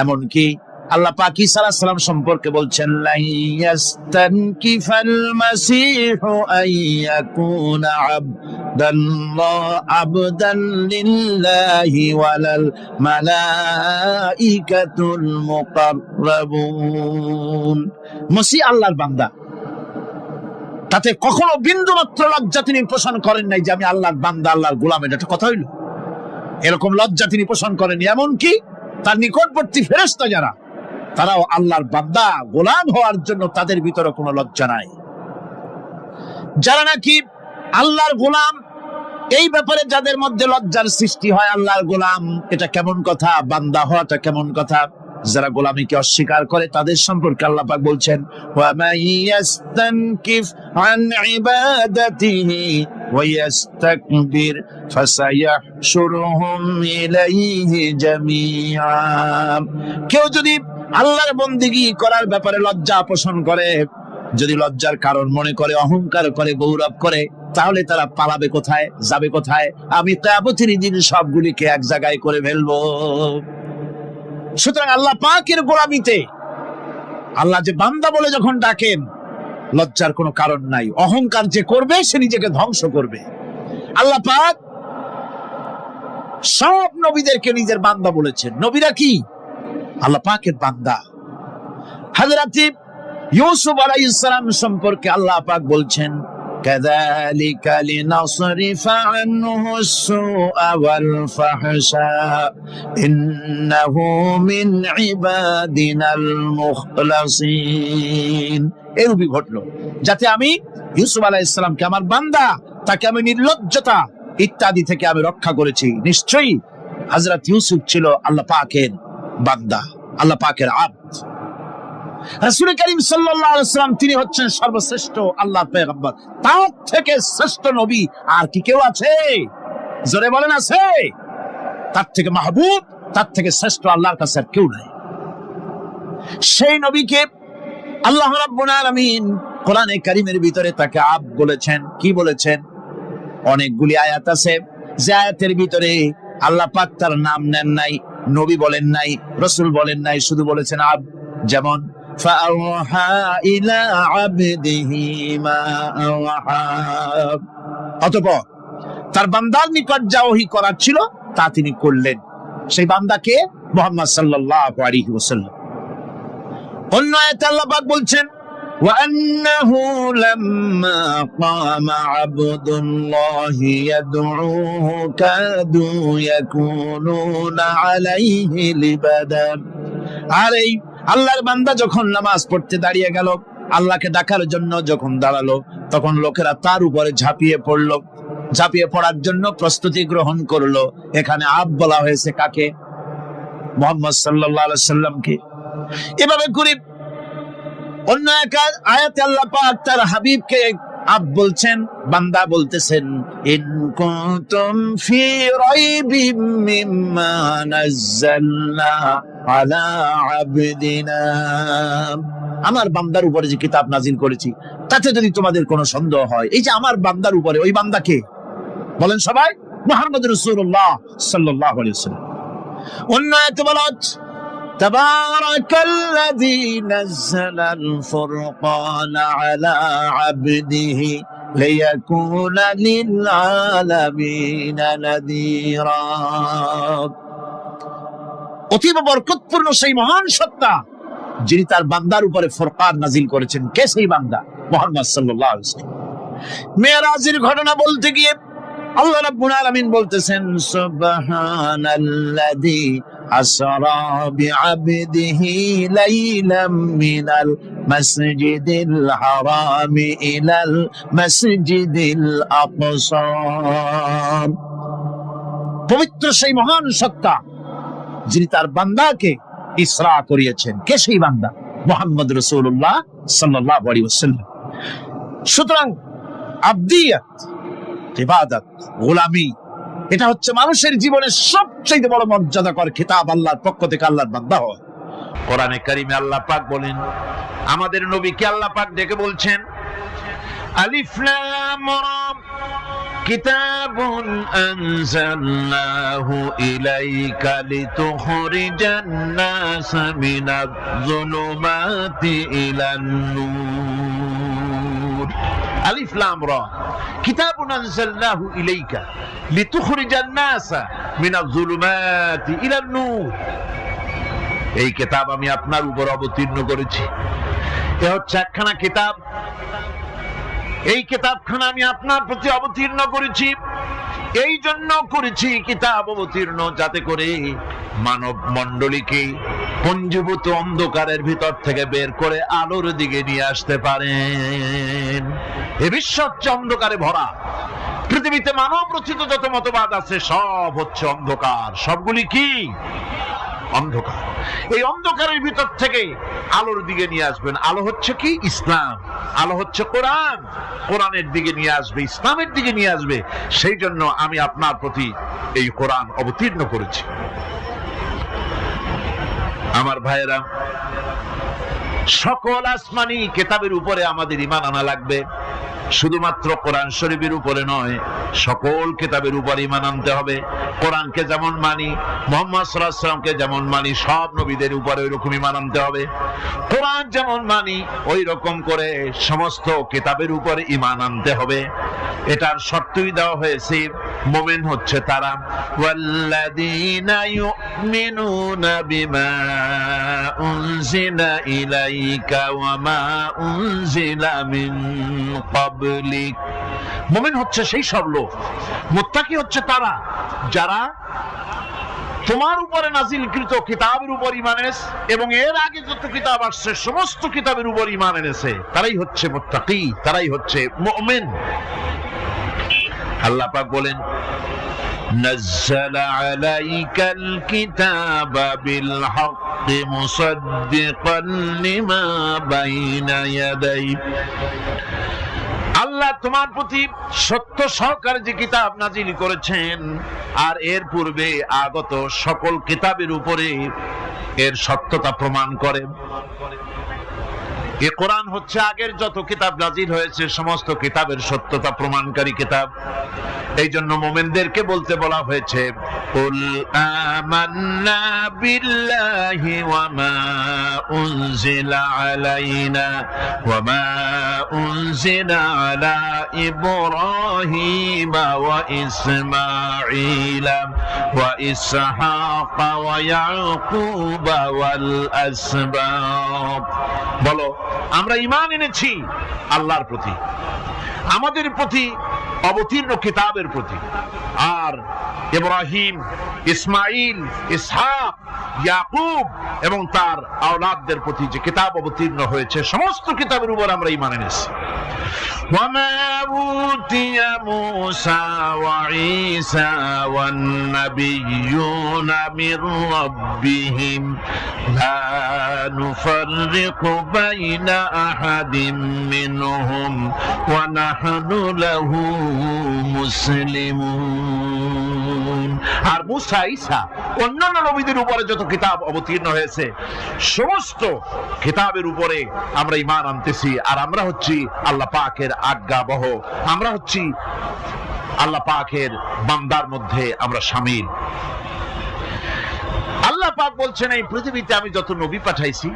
এমনকি আল্লাহ পাক ঈসা আলাইহিস সালাম সম্পর্কে বলছেন লা ইয়াস্তানকিফাল মাসীহু আইয়াকুনা আবদান লিল্লাহি ওয়ালাল মালাইকাতুল মুকাররাবুন। মসিহ আল্লাহর বান্দা, তাতে কখনো বিন্দু মাত্র লজ্জা তিনি পোষণ করেন নাই যে আমি আল্লাহর বান্দা, আল্লাহর গোলাম। এটা একটা কথা হইল? এরকম লজ্জা তিনি পোষণ করেন। এমনকি তার নিকটবর্তী ফেরেশতা যারা, তারাও আল্লাহর বান্দা গোলাম হওয়ার জন্য তাদের ভিতরে কোনো লজ্জা নাই। যারা নাকি আল্লাহর গোলাম, এই ব্যাপারে যাদের মধ্যে লজ্জার সৃষ্টি হয়, আল্লাহর গোলাম এটা কেমন কথা, বান্দা হওয়াটা কেমন কথা, যারা গোলামীকে অস্বীকার করে তাদের সম্পর্কে আল্লাহ পাক বলছেন ওয়া মাইয়াস্তানকিফ আন ইবাদাতিহি ওয়া ইয়াস্তাকবির ফাসায়াহশুরুহুম ইলাইহি জামিআ। কেউ যদি আল্লাহর বন্দেগী করার ব্যাপারে লজ্জা পোষণ করে, যদি লজ্জার কারণ মনে করে, অহংকার করে, গৌরব করে, তাহলে তারা পালাবে কোথায়, যাবে কোথায়? আমি কিয়ামতের দিন সবগুলিকে এক জায়গায় করে ফেলবো। সুতরাং আল্লাহ পাকের গোলামিতে আল্লাহ যে বান্দা বলে যখন ডাকেন, লজ্জার কোনো কারণ নাই। অহংকার যে করবে সে নিজেকে ধ্বংস করবে। আল্লাহ পাক সব নবীদেরকে নিজের বান্দা বলেছেন। নবীরা কি? আল্লাহ পাকের বান্দা। হযরত ইউসুফ আলাইহিস সালাম সম্পর্কে আল্লাহ পাক বলছেন كذلك لنصرف عنه السوء والفحشاء إنه من عبادنا المخلصين। এরূপই ঘটলো যাতে আমি ইউসুফ আলাইহিস সালামকে, আমার বান্দা, তাকে আমি নির্লজ্জতা ইত্যাদি থেকে আমি রক্ষা করেছি। নিশ্চয়ই হযরত ইউসুফ ছিল আল্লাহ পাকের বান্দা, আল্লাহ পাকের আব্দ। রাসূল করিম সাল্লাল্লাহু আলাইহি ওয়াসাল্লাম তিনি হচ্ছেন সর্বশ্রেষ্ঠ আল্লাহর পয়গম্বর। তার থেকে শ্রেষ্ঠ নবী আর কি কেউ আছে? জোরে বলেন, আছে? তার থেকে মাহবুব, তার থেকে শ্রেষ্ঠ আল্লাহর কাছে আর কেউ নাই। সেই নবীকে আল্লাহ রাব্বুল আলামিন কোরআনে কারীমের ভিতরে তাকে আব্দ বলেছেন। কি বলেছেন? অনেকগুলি আয়াত আছে যে আয়াতের ভিতরে আল্লাহ পাক তার নাম নেন নাই, নবী বলেন নাই, রাসূল বলেন নাই, শুধু বলেছেন আব্দ। যেমন فأوحى إلى عبده ما أوحى, অতঃপর তার বান্দার নিকট যা ওহী করার ছিল তা তিনি করলেন। সেই বান্দাকে মুহাম্মদ সাল্লাল্লাহু আলাইহি ওয়াসাল্লাম। অন্য আয়াতে আল্লাহ পাক বলছেন وأنه لما قام عبد الله يدعوه كادوا يكونون عليه لبدا। আরে আল্লাহর বান্দা যখন নামাজ পড়তে দাঁড়িয়ে গেল, আল্লাহকে ডাকার জন্য যখন দাঁড়ালো, তখন লোকেরা তার উপরে ঝাঁপিয়ে পড়লো। ঝাঁপিয়ে পড়ার জন্য প্রস্তুতি গ্রহণ করলো। এখানে আব বলা হয়েছে কাকে? মুহাম্মদ সাল্লাল্লাহু আলাইহি সাল্লামকে। এভাবে করে অন্য এক আয়াতে আল্লাহ পাক তার হাবিবকে আব বলছেন, বান্দা বলতেছেন, ইন কুনতুম ফি রাইবিম মিম্মা নাযালনা আলা আবদিনা, আমার বান্দার উপরে যে কিতাব নাজিল করেছি তাতে যদি তোমাদের কোনো সন্দেহ হয়, এই যে আমার বান্দার উপরে, ওই বান্দা কে বলেন সবাই? মুহাম্মদ রাসূলুল্লাহ সাল্লাল্লাহু আলাইহি ওয়াসাল্লাম। অন্য আয়াতে বলা হচ্ছে, তাবারাকাল্লাযী নাযালাল ফুরকানা আলা আবদিহি লিয়াকুনা লিল আলামিনা নাযীরা। অতীব বরকতপূর্ণ সেই মহান সত্তা যিনি তার বান্দার উপরে ফুরকান নাজিল করেছেন। কে সেই বান্দা? মুহাম্মদ সাল্লাল্লাহু আলাইহি ওয়াসাল্লাম। মেরাজের ঘটনা বলতে গিয়ে আল্লাহ রাব্বুল আলামিন বলতেছেন, সুবহানাল্লাযী আসরা বিআবদিহি লাইলাম মিনাল মাসজিদিল হারামি ইলাল মাসজিদিল আকসা। পবিত্র সেই মহান সত্তা যিনি তার বান্দাকে ইসরা করিয়েছেন। কে সেই বান্দা? মুহাম্মদ রাসূলুল্লাহ সাল্লাল্লাহু আলাইহি ওয়াসাল্লাম। সুতরাং আবদিয়াত, ইবাদত, গোলামি, এটা হচ্ছে মানুষের জীবনের সবচেয়ে বড় মর্যাদাকর খেতাব। আল্লাহর পক্ষ থেকে আল্লাহর বান্দা হয়। কোরআনে কারিমে আল্লাহ পাক বলেন, আমাদের নবীকে আল্লাহ পাক ডেকে বলছেন, আলিফ লাম রা কিতাবুন আনজালনাহু ইলাইকা লিতুখরিজান নাস মিনাজ যুলুমাতি ইলান নূর। আলিফ লাম রা কিতাবুন আনজালনাহু ইলাইকা লিতুখরিজান নাস মিনাজ যুলুমাতি ইলান নূর। এই কিতাব আমি আপনার উপর অবতীর্ণ করেছি। এ হচ্ছে একখানা কিতাব। এই কিতাবখানা আমি আপনার প্রতি অবতীর্ণ করেছি। এই জন্য করেছি কিতাব অবতীর্ণ, যাতে করে মানব মণ্ডলীকে পঞ্জীভূত অন্ধকারের ভিতর থেকে বের করে আলোর দিকে নিয়ে আসতে পারেন। এ বিশ্ব হচ্ছে অন্ধকারে ভরা। পৃথিবীতে মানব রচিত যত মতবাদ আছে সব হচ্ছে অন্ধকার। সবগুলি কি? অন্ধকার। এই অন্ধকারের ভিতর থেকে আলোর দিকে নিয়ে আসবেন। আলো হচ্ছে কি? ইসলাম। আলো হচ্ছে কোরআন। কোরআনের দিকে নিয়ে আসবে, ইসলামের দিকে নিয়ে আসবে। সেই জন্য আমি আপনার প্রতি এই কোরআন অবতীর্ণ করেছি। আমার ভাইয়েরা, সকল আসমানি কিতাবের উপরে আমাদের ঈমান আনা লাগবে। শুধুমাত্র কোরআন শরীফের উপরে নয়, সকল কিতাবের উপর ঈমান আনতে হবে। কোরআনকে যেমন মানি, মুহাম্মদ সাল্লাল্লাহু আলাইহি ওয়াসাল্লামকে যেমন মানি, সব নবীদের উপরে ওই রকম ঈমান আনতে হবে। কোরআন যেমন মানি ওই রকম করে সমস্ত কিতাবের উপরে ঈমান আনতে হবে। এটার শর্তই দেওয়া হয়েছে, মুমিন হচ্ছে তারা, ওয়াল্লাযীনা ইউমিনুনা বিমা উনজিলা ইলাইকা ওয়া মা উনজিলা মিন ক্বাবলিক। মুমিন হচ্ছে সেই সব লোক, মুত্তাকি হচ্ছে তারা যারা তোমার উপরে নাজিলকৃত কিতাবের উপর ঈমান এনেছে এবং এর আগে যত কিতাব আসছে সমস্ত কিতাবের উপর ঈমান এনেছে। তারাই হচ্ছে মুত্তাকি, তারাই হচ্ছে মুমিন। আল্লাহ পাক বলেন, নাযালা আলাইকাল কিতাবা বিল হাক্কি মুসাদ্দিকান লিমা বাইনা ইয়াদাই। আল্লাহ তোমার প্রতি সত্য সহকারে যে কিতাব নাজিল করেছেন আর এর পূর্বে আগত সকল কিতাবের উপরে এর সত্যতা প্রমাণ করে। এ কোরআন হচ্ছে আগের যত কিতাব নাজিল হয়েছে সমস্ত কিতাবের সত্যতা প্রমাণকারী কিতাব। এই জন্য মুমিনদেরকে বলতে বলা হয়েছে, কুল আমান্না বিল্লাহি ওয়া মা উনজিলা আলাইনা ওয়া মা উনজিলা আলা ইব্রাহিম ওয়া ইসমাঈলা ওয়া ইসহাক ওয়া ইয়াকুব ওয়াল আসবাত। বলো, আমরা ঈমান এনেছি আল্লাহর প্রতি, আমাদের প্রতি অবতীর্ণ কিতাবের প্রতি, আর ইব্রাহিম, ইসমাইল, ইসহাক, ইয়াকুব এবং তার আওলাদদের প্রতি যে কিতাব অবতীর্ণ হয়েছে সমস্ত কিতাবের উপর আমরা ঈমান এনেছি। وما أوتي موسى وعيسى والنبيون من ربهم لا نفرق بين أحد منهم ونحن له মুসলিমুন। আর মুসা ঈসা অন্যান্য নবীদের উপরে যত কিতাব অবতীর্ণ হয়েছে সমস্ত কিতাবের উপরে আমরা ঈমান আনতেছি। আর আমরা হচ্ছি আল্লাহ পাকের আজ্ঞাবহ, আমরা হচ্ছি আল্লাহ পাকের বান্দার মধ্যে আমরা শামিল। আল্লাহ পাক বলছেন এই পৃথিবীতে আমি যত নবী পাঠাইছি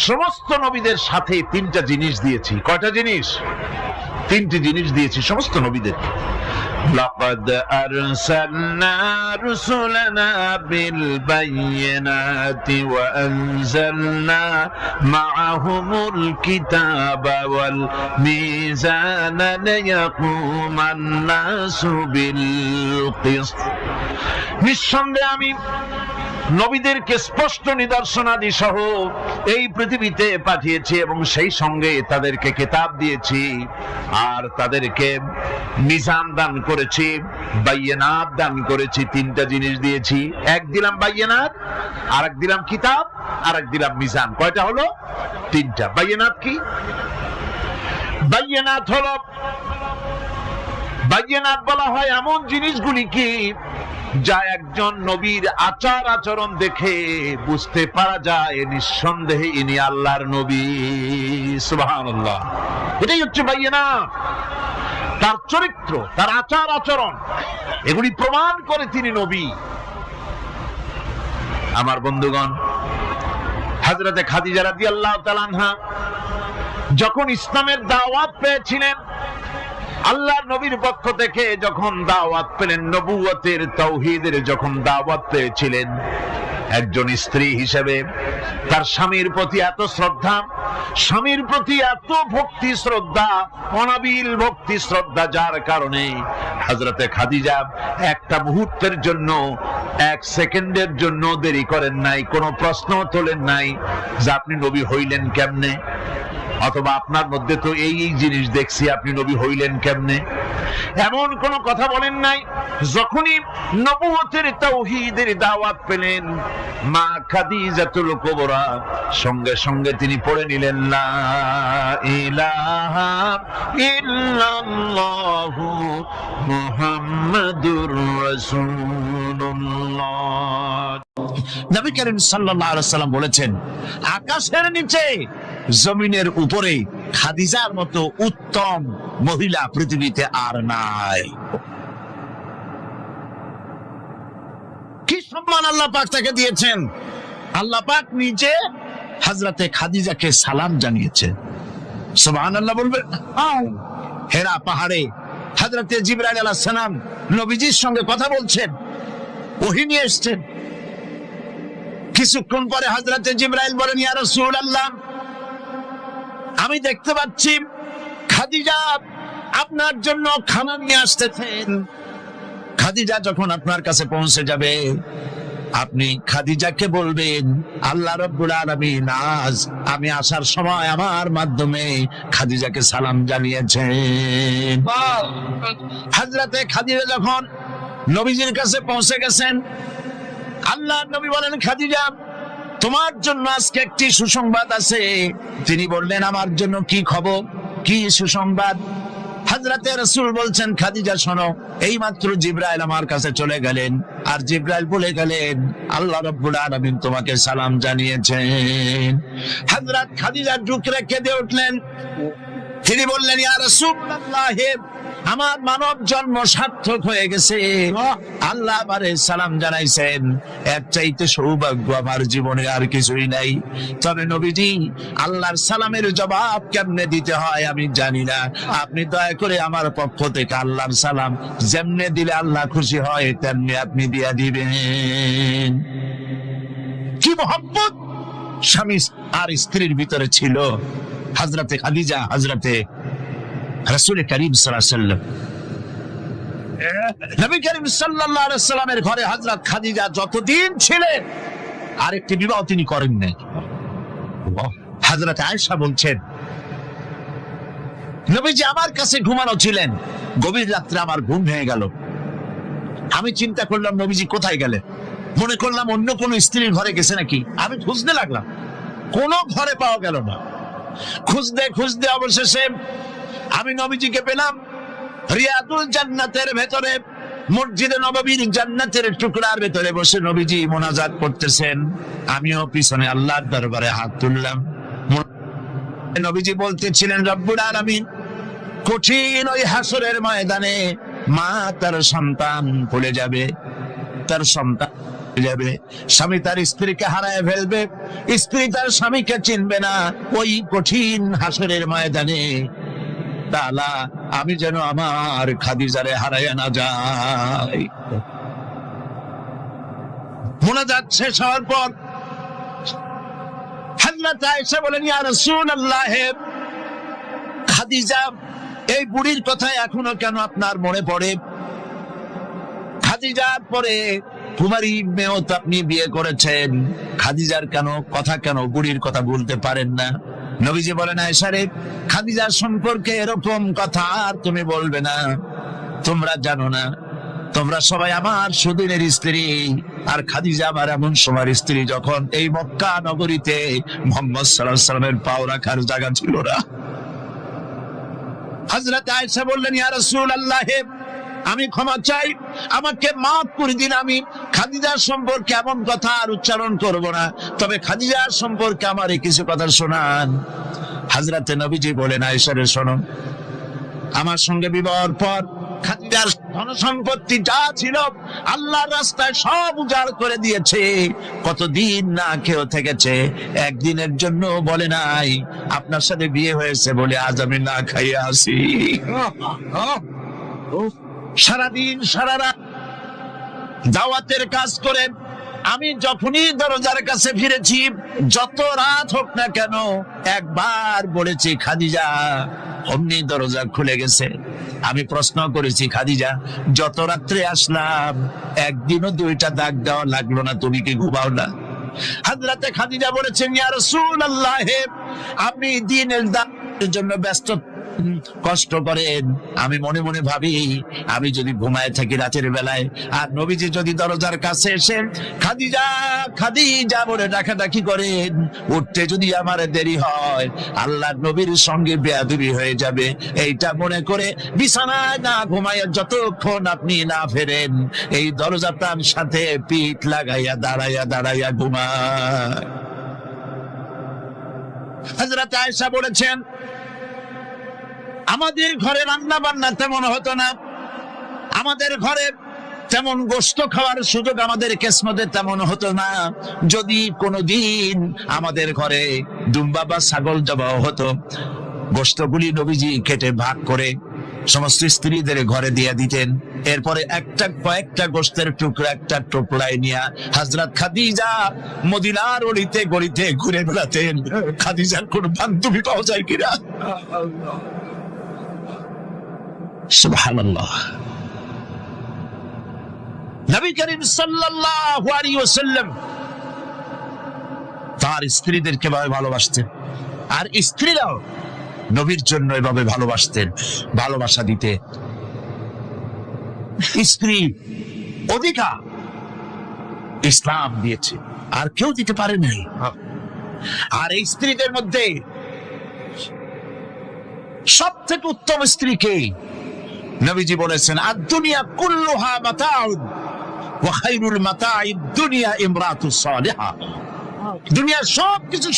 সমস্ত নবীদের সাথে তিনটা জিনিস দিয়েছি। কয়টা জিনিস? তিনটি জিনিস দিয়েছি সমস্ত নবীদের। لقد أرسلنا رسلنا بالبينات وأنزلنا معهم الكتاب والميزان ليقوم الناس بالقسط। নিঃসন্দেহে আমি নবীদেরকে স্পষ্ট নিদর্শনাদি সহ এই পৃথিবীতে পাঠিয়েছি এবং সেই সঙ্গে তাদেরকে কিতাব দিয়েছি আর তাদেরকে মিজান দান করেছি, বাইয়িনাত দান করেছি। তিনটা জিনিস দিয়েছি, এক দিলাম বাইয়িনাত, আর এক দিলাম কিতাব, আর এক দিলাম মিজান। কয়টা হলো? তিনটা। বাইয়িনাত কি? বাইয়িনাত হলো, বাইয়িনাত বলা হয় এমন জিনিসগুলি কি যা একজন নবীর আচার আচরণ দেখে বুঝতে পারা যায় নিঃসন্দেহে ইনি আল্লাহর নবী। সুবহানাল্লাহ। এটাই হচ্ছে বাইয়িনাত। তার চরিত্র, তার আচার আচরণ এগুলি প্রমাণ করে তিনি নবী। আমার বন্ধুগণ, হযরতে খাদিজা রাদিয়াল্লাহু তাআলা আনহা যখন ইসলামের দাওয়াত পেয়েছিলেন, আল্লাহর নবীর পক্ষ থেকে যখন দাওয়াত পেলেন, নবুয়তের তাওহীদের যখন দাওয়াত পেয়েছিলেন, একজন স্ত্রী হিসেবে তার স্বামীর প্রতি এত শ্রদ্ধা, স্বামীর প্রতি এত ভক্তি শ্রদ্ধা, অনাবিল ভক্তি শ্রদ্ধা, যার কারণে হযরতে খাদিজা একটা মুহূর্তের জন্য, এক সেকেন্ডের জন্য দেরি করেন নাই, কোনো প্রশ্ন তোলেন নাই যে আপনি নবী হইলেন কেমনে, অথবা আপনার মধ্যে তো এই এই জিনিস দেখছি, আপনি নবী হইলেন কেমনে, এমন কোন কথা বলেন নাই। যখনই নবুয়তের তাওহীদের দাওয়াত পেলেন, মা খাদিজাতুল কুবরা সঙ্গে সঙ্গে তিনি পড়ে নিলেন লা ইলাহা ইল্লাল্লাহু মুহাম্মাদুর রাসূলুল্লাহ। নবী করিম সাল্লাল্লাহু আলাইহি ওয়াসাল্লাম বলেছেন, আকাশের নিচে জমিনের উপরে খাদিজার মতো উত্তম মহিলা পৃথিবীতে আর নাই। কি সম্মান আল্লাহ পাক তাকে দিয়েছেন! আল্লাহ পাক নিজে হযরতে খাদিজাকে সালাম জানিয়েছেন। সুবহানাল্লাহ বলবেন। হেরা পাহাড়ে হযরতে জিবরাইল আলাইহিস সালাম নবীজির সঙ্গে কথা বলছেন, ওহী নিয়ে এসেছেন। কিছুক্ষণ পরে হযরতে জিবরাইল বলেন, ইয়া রাসূলুল্লাহ, আমি দেখতে পাচ্ছি খাদিজা আপনার জন্য খানা নিয়ে আসতেছেন। খাদিজা যখন আপনার কাছে পৌঁছে যাবে, আপনি খাদিজাকে বলবেন, আল্লাহ রাব্বুল আলামিন আজ আমি আসার সময় আমার মাধ্যমে খাদিজাকে সালাম জানিয়েছেন। হযরতে খাদিজা যখন নবীজির কাছে পৌঁছে গেছেন, আল্লাহর নবী বলেন, খাদিজা তোমার জন্য আজকে একটি সুসংবাদ আছে। তিনি বললেন, আমার জন্য কি খবর, কি সুসংবাদ? হযরতে রাসূল বলছেন, খাদিজা শোনো, এইমাত্র জিবরাইল আমার কাছে চলে গেলেন, আর জিবরাইল বলে গেলেন আল্লাহ রাব্বুল আলামিন তোমাকে সালাম জানিয়েছেন। হযরত খাদিজা ঢুকরে কেঁদে উঠলেন। তিনি বললেন, ইয়া রাসূলুল্লাহ, আমার মানব জন্ম সার্থক হয়ে গেছে, আল্লাহ আমারে সালাম জানাইছেন, এর চাইতে সৌভাগ্য আমার জীবনে আর কিছুই নাই। তবে নবীজি, আল্লাহর সালামের জবাব কেমনে দিতে হয় আমি জানি না, আপনি দয়া করে আমার পক্ষ থেকে আল্লাহর সালাম যেমনে দিলে আল্লাহ খুশি হয় তেমনি আপনি দিয়া দিবেন। কি মহব্বত স্বামী আর স্ত্রীর ভিতরে ছিল। হযরতে খাদিজা হযরতে রাসূল করিম সাল্লাল্লাহু আলাইহি ওয়াসাল্লাম, নবী করিম সাল্লাল্লাহু আলাইহি ওয়াসাল্লামের ঘরে হযরত খাদিজা যতদিন ছিলেন আরেকটি বিবাহ তিনি করেন নাই। হযরত আয়েশা বলছেন, নবীজি আমার কাছে ঘুমানো ছিলেন, গভীর রাত্রে আমার ঘুম ভেঙে গেল। আমি চিন্তা করলাম নবীজি কোথায় গেলে, মনে করলাম অন্য কোন স্ত্রীর ঘরে গেছে নাকি। আমি খুঁজতে লাগলাম, কোন ঘরে পাওয়া গেল না। খুঁজতে খুঁজতে অবশেষে আমি নবীজিকে পেলাম রিয়াদুল জান্নাতের ভেতরে, মসজিদে নববীর জান্নাতের টুকরার ভেতরে বসে নবীজি মোনাজাত করতেছেন। আমিও পিছনে আল্লাহর দরবারে হাত তুললাম। নবীজি বলতেছিলেন, রব্বুল আলামিন কঠিন ওই হাসরের ময়দানে মা তার সন্তান ভুলে যাবে, তার সন্তান যাবে, স্বামী তার স্ত্রীকে হারায় ফেলবে, স্ত্রী তার স্বামীকে চিনবে না। ওই কঠিন হাসরের ময়দানে তাআলা আমি যেন আমার খাদিজারে হারায় না যাই। মোনাজাত শেষ হওয়ার পর হযরত আয়েশা বলেন, ইয়া রাসূলুল্লাহ, খাদিজা এই বুড়ির কথা এখনো কেন আপনার মনে পড়ে? খাদিজার পরে কুমারী মেয়েও তো আপনি বিয়ে করেছেন, খাদিজার কেন বুড়ির কথা বলতে পারেন না? নবীজি বলেন, আয়েশা রে, খাদিজার সম্পর্কে এরকম কথা আর তুমি বলবে না। তোমরা জানো না, তোমরা সবাই আমার সুদিনের স্ত্রী, আর খাদিজা আমার এমন সময়ের স্ত্রী যখন এই মক্কা নগরীতে মুহাম্মদ সাল্লাল্লাহু আলাইহি ওয়াসাল্লামের পাও রাখার জায়গা ছিল না। হযরত আয়েশা বললেন, ইয়া রাসূলুল্লাহ, আমি ক্ষমা চাই, আমাকে মাফ করে দিন। আমি খাদিজার সম্পর্কে এমন কথা আর উচ্চারণ করব না, তবে খাদিজার সম্পর্কে আমার কিছু কথা শোনান। হযরতে নবীজি বলেন, আয়েশা রে, শোনো, আমার সঙ্গে বিবাহের পর খাদিজার ধনসম্পত্তি যা ছিল আল্লাহর রাস্তায় সব উজাড় করে দিয়েছে। কতদিন না খেয়ে থেকেছে, একদিনের জন্য বলে নাই আপনার সাথে বিয়ে হয়েছে বলে আজ আমি না খাইয়ে আসি। সারাদিন সারা রাত দাওয়াতের কাজ করে আমি যখনই দরজার কাছে ফিরেছি, যত রাত হোক না কেন, একবার বলেছি খাদিজা, অমনি দরজা খুলে গেছে। আমি প্রশ্ন করেছি, খাদিজা, যত রাত্রে আসলাম একদিনও দুইটা দাগ দেওয়া লাগলো না, তুমি কি ঘুমাও না? হযরতে খাদিজা বলেছেন, ইয়া রাসূলুল্লাহ, আপনি দিনের দাওয়াতের জন্য ব্যস্ত, কষ্ট করেন। আমি মনে মনে ভাবি, আমি যদি ঘুমায় থাকি রাতের বেলায়, আর নবীজি যদি দরজার কাছে এসে খাদিজা খাদিজা বলে ডাকাডাকি করেন, উঠতে যদি আমার দেরি হয়, আল্লাহর নবীর সঙ্গে বেয়াদবি হয়ে যাবে। এইটা মনে করে বিছানায় না ঘুমায় যতক্ষণ আপনি না ফেরেন, এই দরজাটার সাথে পিঠ লাগাইয়া দাঁড়াইয়া ঘুমায়। হযরত আয়েশা বলেছেন, আমাদের ঘরে রান্না বান্না তেমন হতো না, আমাদের ঘরে তেমন গোশত খাওয়ার সুযোগ আমাদের কিসমতে তেমন হতো না। যদি কোনোদিন আমাদের ঘরে দুম্বা বা ছাগল জবাও হতো, গোশতগুলি নবীজি কেটে ভাগ করে সমস্ত স্ত্রীদের ঘরে দিয়ে দিতেন। এরপরে কয়েকটা গোশতের টুকরা একটা টোপলায় নিয়ে হযরত খাদিজা মদিনার অলিতে গলিতে ঘুরে বেড়াতেন। খাদিজার কোন বান্ধবী পাওয়া যায় কিনা? সুবহানাল্লাহ। নবী করিম সাল্লাল্লাহু আলাইহি ওয়াসাল্লাম তার স্ত্রীদেরকে ভালোবাসতেন, আর স্ত্রীরাও নবীর জন্য এভাবে ভালোবাসতেন, ভালোবাসা দিতে। স্ত্রী অধিকার ইসলাম দিয়েছে, আর কেউ দিতে পারে নাই। আর এই স্ত্রীদের মধ্যে সব থেকে উত্তম স্ত্রীকে নবীজি বলেছেন, আদ-দুনিয়া কুল্লুহা মাতাউন ওয়া খায়রুল মাতাইদ দুনিয়া ইমরাতুস সালিহা। দুনিয়ার সবকিছু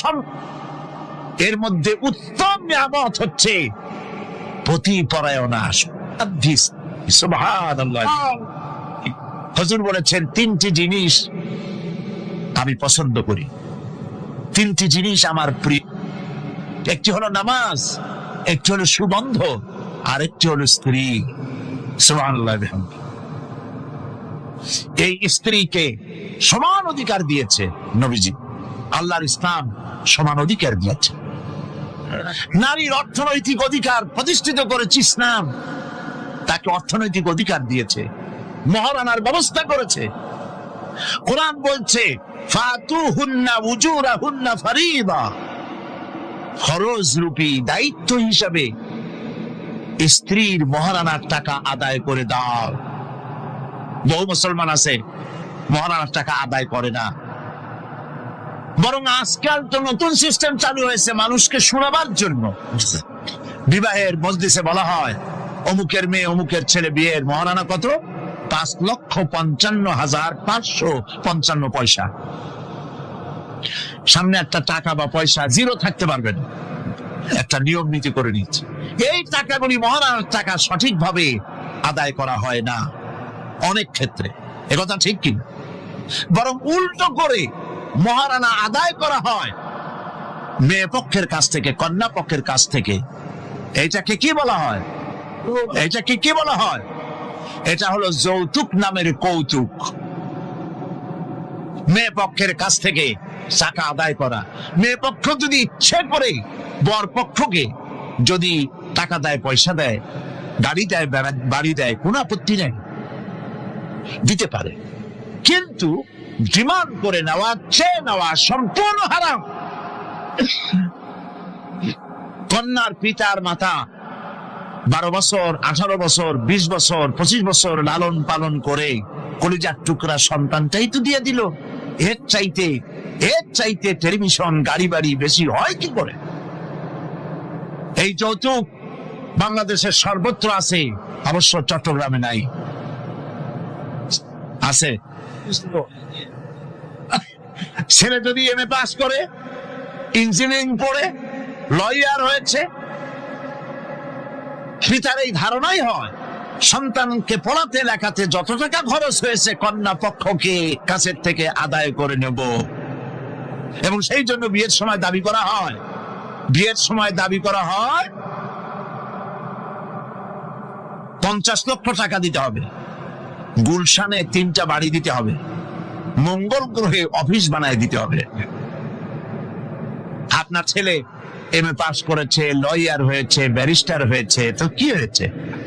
এর মধ্যে উত্তম নিয়ামত হচ্ছে পতিপরায়ণা। সুবহানাল্লাহ। হুজুর বলেছেন, তিনটি জিনিস আমি পছন্দ করি, তিনটি জিনিস আমার প্রিয়। একটি হলো নামাজ, একটি হলো সুগন্ধ, আর একটি হলো স্ত্রী। সুবহানাল্লাহ। এই স্ত্রীকে সমান অধিকার দিয়েছে নবীজি, আল্লাহর ইসলাম সমান অধিকার দিয়েছে। নারীর অর্থনৈতিক অধিকার প্রতিষ্ঠিত করেছে ইসলাম, তাকে অর্থনৈতিক অধিকার দিয়েছে, মহারানার ব্যবস্থা করেছে। কোরআন বলছে, ফাতুহুন্না উজুরাহুন্না ফারিদা, খরচ রূপী দায়িত্ব হিসাবে স্ত্রীর মহারানার টাকা আদায় করে দাও। বহু মুসলমান আছে মহারানার টাকা আদায় করে না, বরং আজকাল তো নতুন সিস্টেম চালু হয়েছে মানুষকে শোনাবার জন্য। বিবাহের মজলিসে বলা হয় অমুকের মেয়ে অমুকের ছেলে বিয়ের মহারানা কত, 5,55,555 সামনে একটা টাকা বা পয়সা জিরো থাকতে পারবে না, একটা নিয়ম নীতি করে নিচ্ছে। এই টাকাগুলি মহারানার টাকা সঠিকভাবে আদায় করা হয় না অনেক ক্ষেত্রে, একথা ঠিক কিনা? বরং উল্টো করে মহারানা আদায় করা হয় মেয়ে পক্ষের কাছ থেকে, কন্যা পক্ষের কাছ থেকে। এইটাকে কি বলা হয়? এইটাকে কি বলা হয়? এটা হলো যৌতুক নামের কৌতুক। মেয়ে পক্ষের কাছ থেকে টাকা আদায় করা। মেয়ে পক্ষ যদি ইচ্ছে করে বর পক্ষকে যদি টাকা দেয়, পয়সা দেয়, গাড়ি দেয়, বাড়ি দেয়, কোনো আপত্তি নেই, দিতে পারে। কিন্তু ডিমান্ড করে নেওয়া, চেয়ে নেওয়া সম্পূর্ণ হারাম। কন্যার পিতার মাতা 12 বছর, 18 বছর, 20 বছর, 25 বছর লালন পালন করে কলিজার টুকরা সন্তানটাই তো দিয়ে দিল। এর চাইতে টেলিভিশন, গাড়ি বাড়ি বেশি হয় কি করে? এই যৌতুক বাংলাদেশের সর্বত্র আছে, অবশ্য চট্টগ্রামে নাই। আছে। ছেলে যদি এমএ পাস করে, ইঞ্জিনিয়ারিং পড়ে, লয়ার হয়েছে, পিতার এই ধারণাই হয় সন্তানকে পড়াতে লেখাতে যত টাকা খরচ হয়েছে কন্যা পক্ষকে কাছের থেকে আদায় করে নেব। এবং সেই জন্য বিয়ের সময় দাবি করা হয়, 50 লক্ষ টাকা দিতে হবে, গুলশানে 3টা বাড়ি দিতে হবে, মঙ্গল গ্রহে অফিস বানায় দিতে হবে। আপনার ছেলে এমএ পাস করেছে, লয়ার হয়েছে, ব্যারিস্টার হয়েছে, তো কি হয়েছে?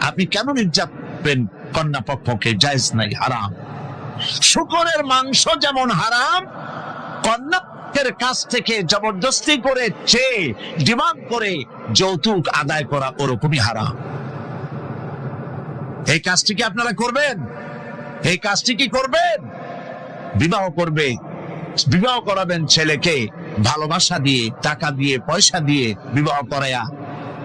আপনি কেন নির্যাতন কন্যা পক্ষকে? জায়েজ নাই, হারাম। শুকরের মাংস যেমন হারাম, কন্যার কাছ থেকে জবরদস্তি করে চেয়ে ডিমান্ড করে যৌতুক আদায় করা ওরকমই হারাম। এই কাজটি কি আপনারা করবেন? এই কাজটি কি করবেন? বিবাহ করাবেন ছেলেকে ভালোবাসা দিয়ে, টাকা দিয়ে, পয়সা দিয়ে বিবাহ করায়া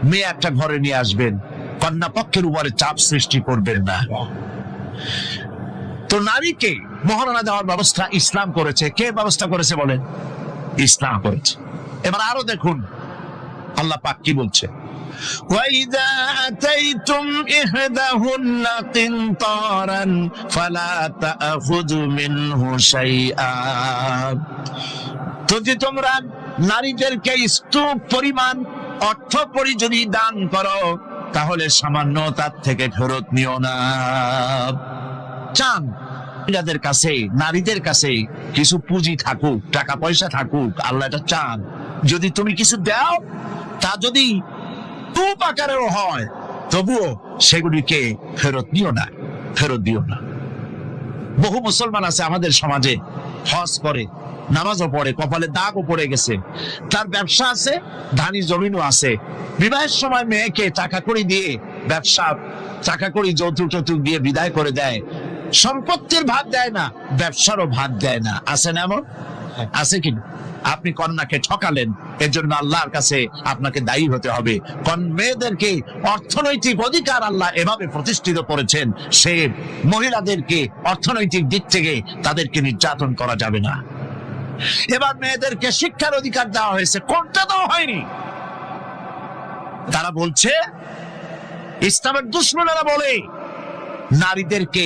মেয়ে একটা ঘরে নিয়ে আসবেন, কন্যা পক্ষের উপরে চাপ সৃষ্টি করবেন না। তো নারীকে মহারানা দেওয়ার ব্যবস্থা ইসলাম করেছে। কে ব্যবস্থা করেছে বলেন? ইসলাম করেছে। এবার আরো দেখুন আল্লাহ পাক কি বলছে, وَإِذَا آتَيْتُمْ إِحْدَاهُنَّ قِنطَارًا فَلَا تَأْخُذُوا مِنْهُ شَيْئًا। যদি তোমরা নারীদেরকে স্তূপ পরিমাণ অর্থ করি যদি দান করো, তাহলে সামান্য তার থেকে ফেরত নিও না। চান নারীদের কাছে কিছু পুঁজি থাকুক, টাকা পয়সা থাকুক, আল্লাহ এটা চান। যদি তুমি কিছু দাও, তা যদি টুপ আকারেও হয়, তবুও সেগুলিকে ফেরত দিও না। বহু মুসলমান আছে আমাদের সমাজে, হজ করে, নামাজও পড়ে, কপালে দাগও পড়ে গেছে, তার ব্যবসা আছে, ধানি জমিনও আছে, বিবাহের সময় মেয়েকে টাকা কড়ি দিয়ে, টাকা কড়ি যৌতুক দিয়ে বিদায় করে দেয়। সম্পত্তির ভাগ দেয় না, ব্যবসারও ভাগ দেয় না। আছে না এমন? আছে কিনা? আপনি কন্যাকে ঠকালেন, এর জন্য আল্লাহর কাছে আপনাকে দায়ী হতে হবে। মেয়েদেরকে অর্থনৈতিক অধিকার আল্লাহ এভাবে প্রতিষ্ঠিত করেছেন, সে মহিলাদেরকে অর্থনৈতিক দিক থেকে তাদেরকে নির্যাতন করা যাবে না। এবার মেয়েদেরকে শিক্ষার অধিকার দেওয়া হয়েছে, কোনটা দেওয়া হয়নি? তারা বলছে, ইসলামের দুশমনেরা বলে নারীদেরকে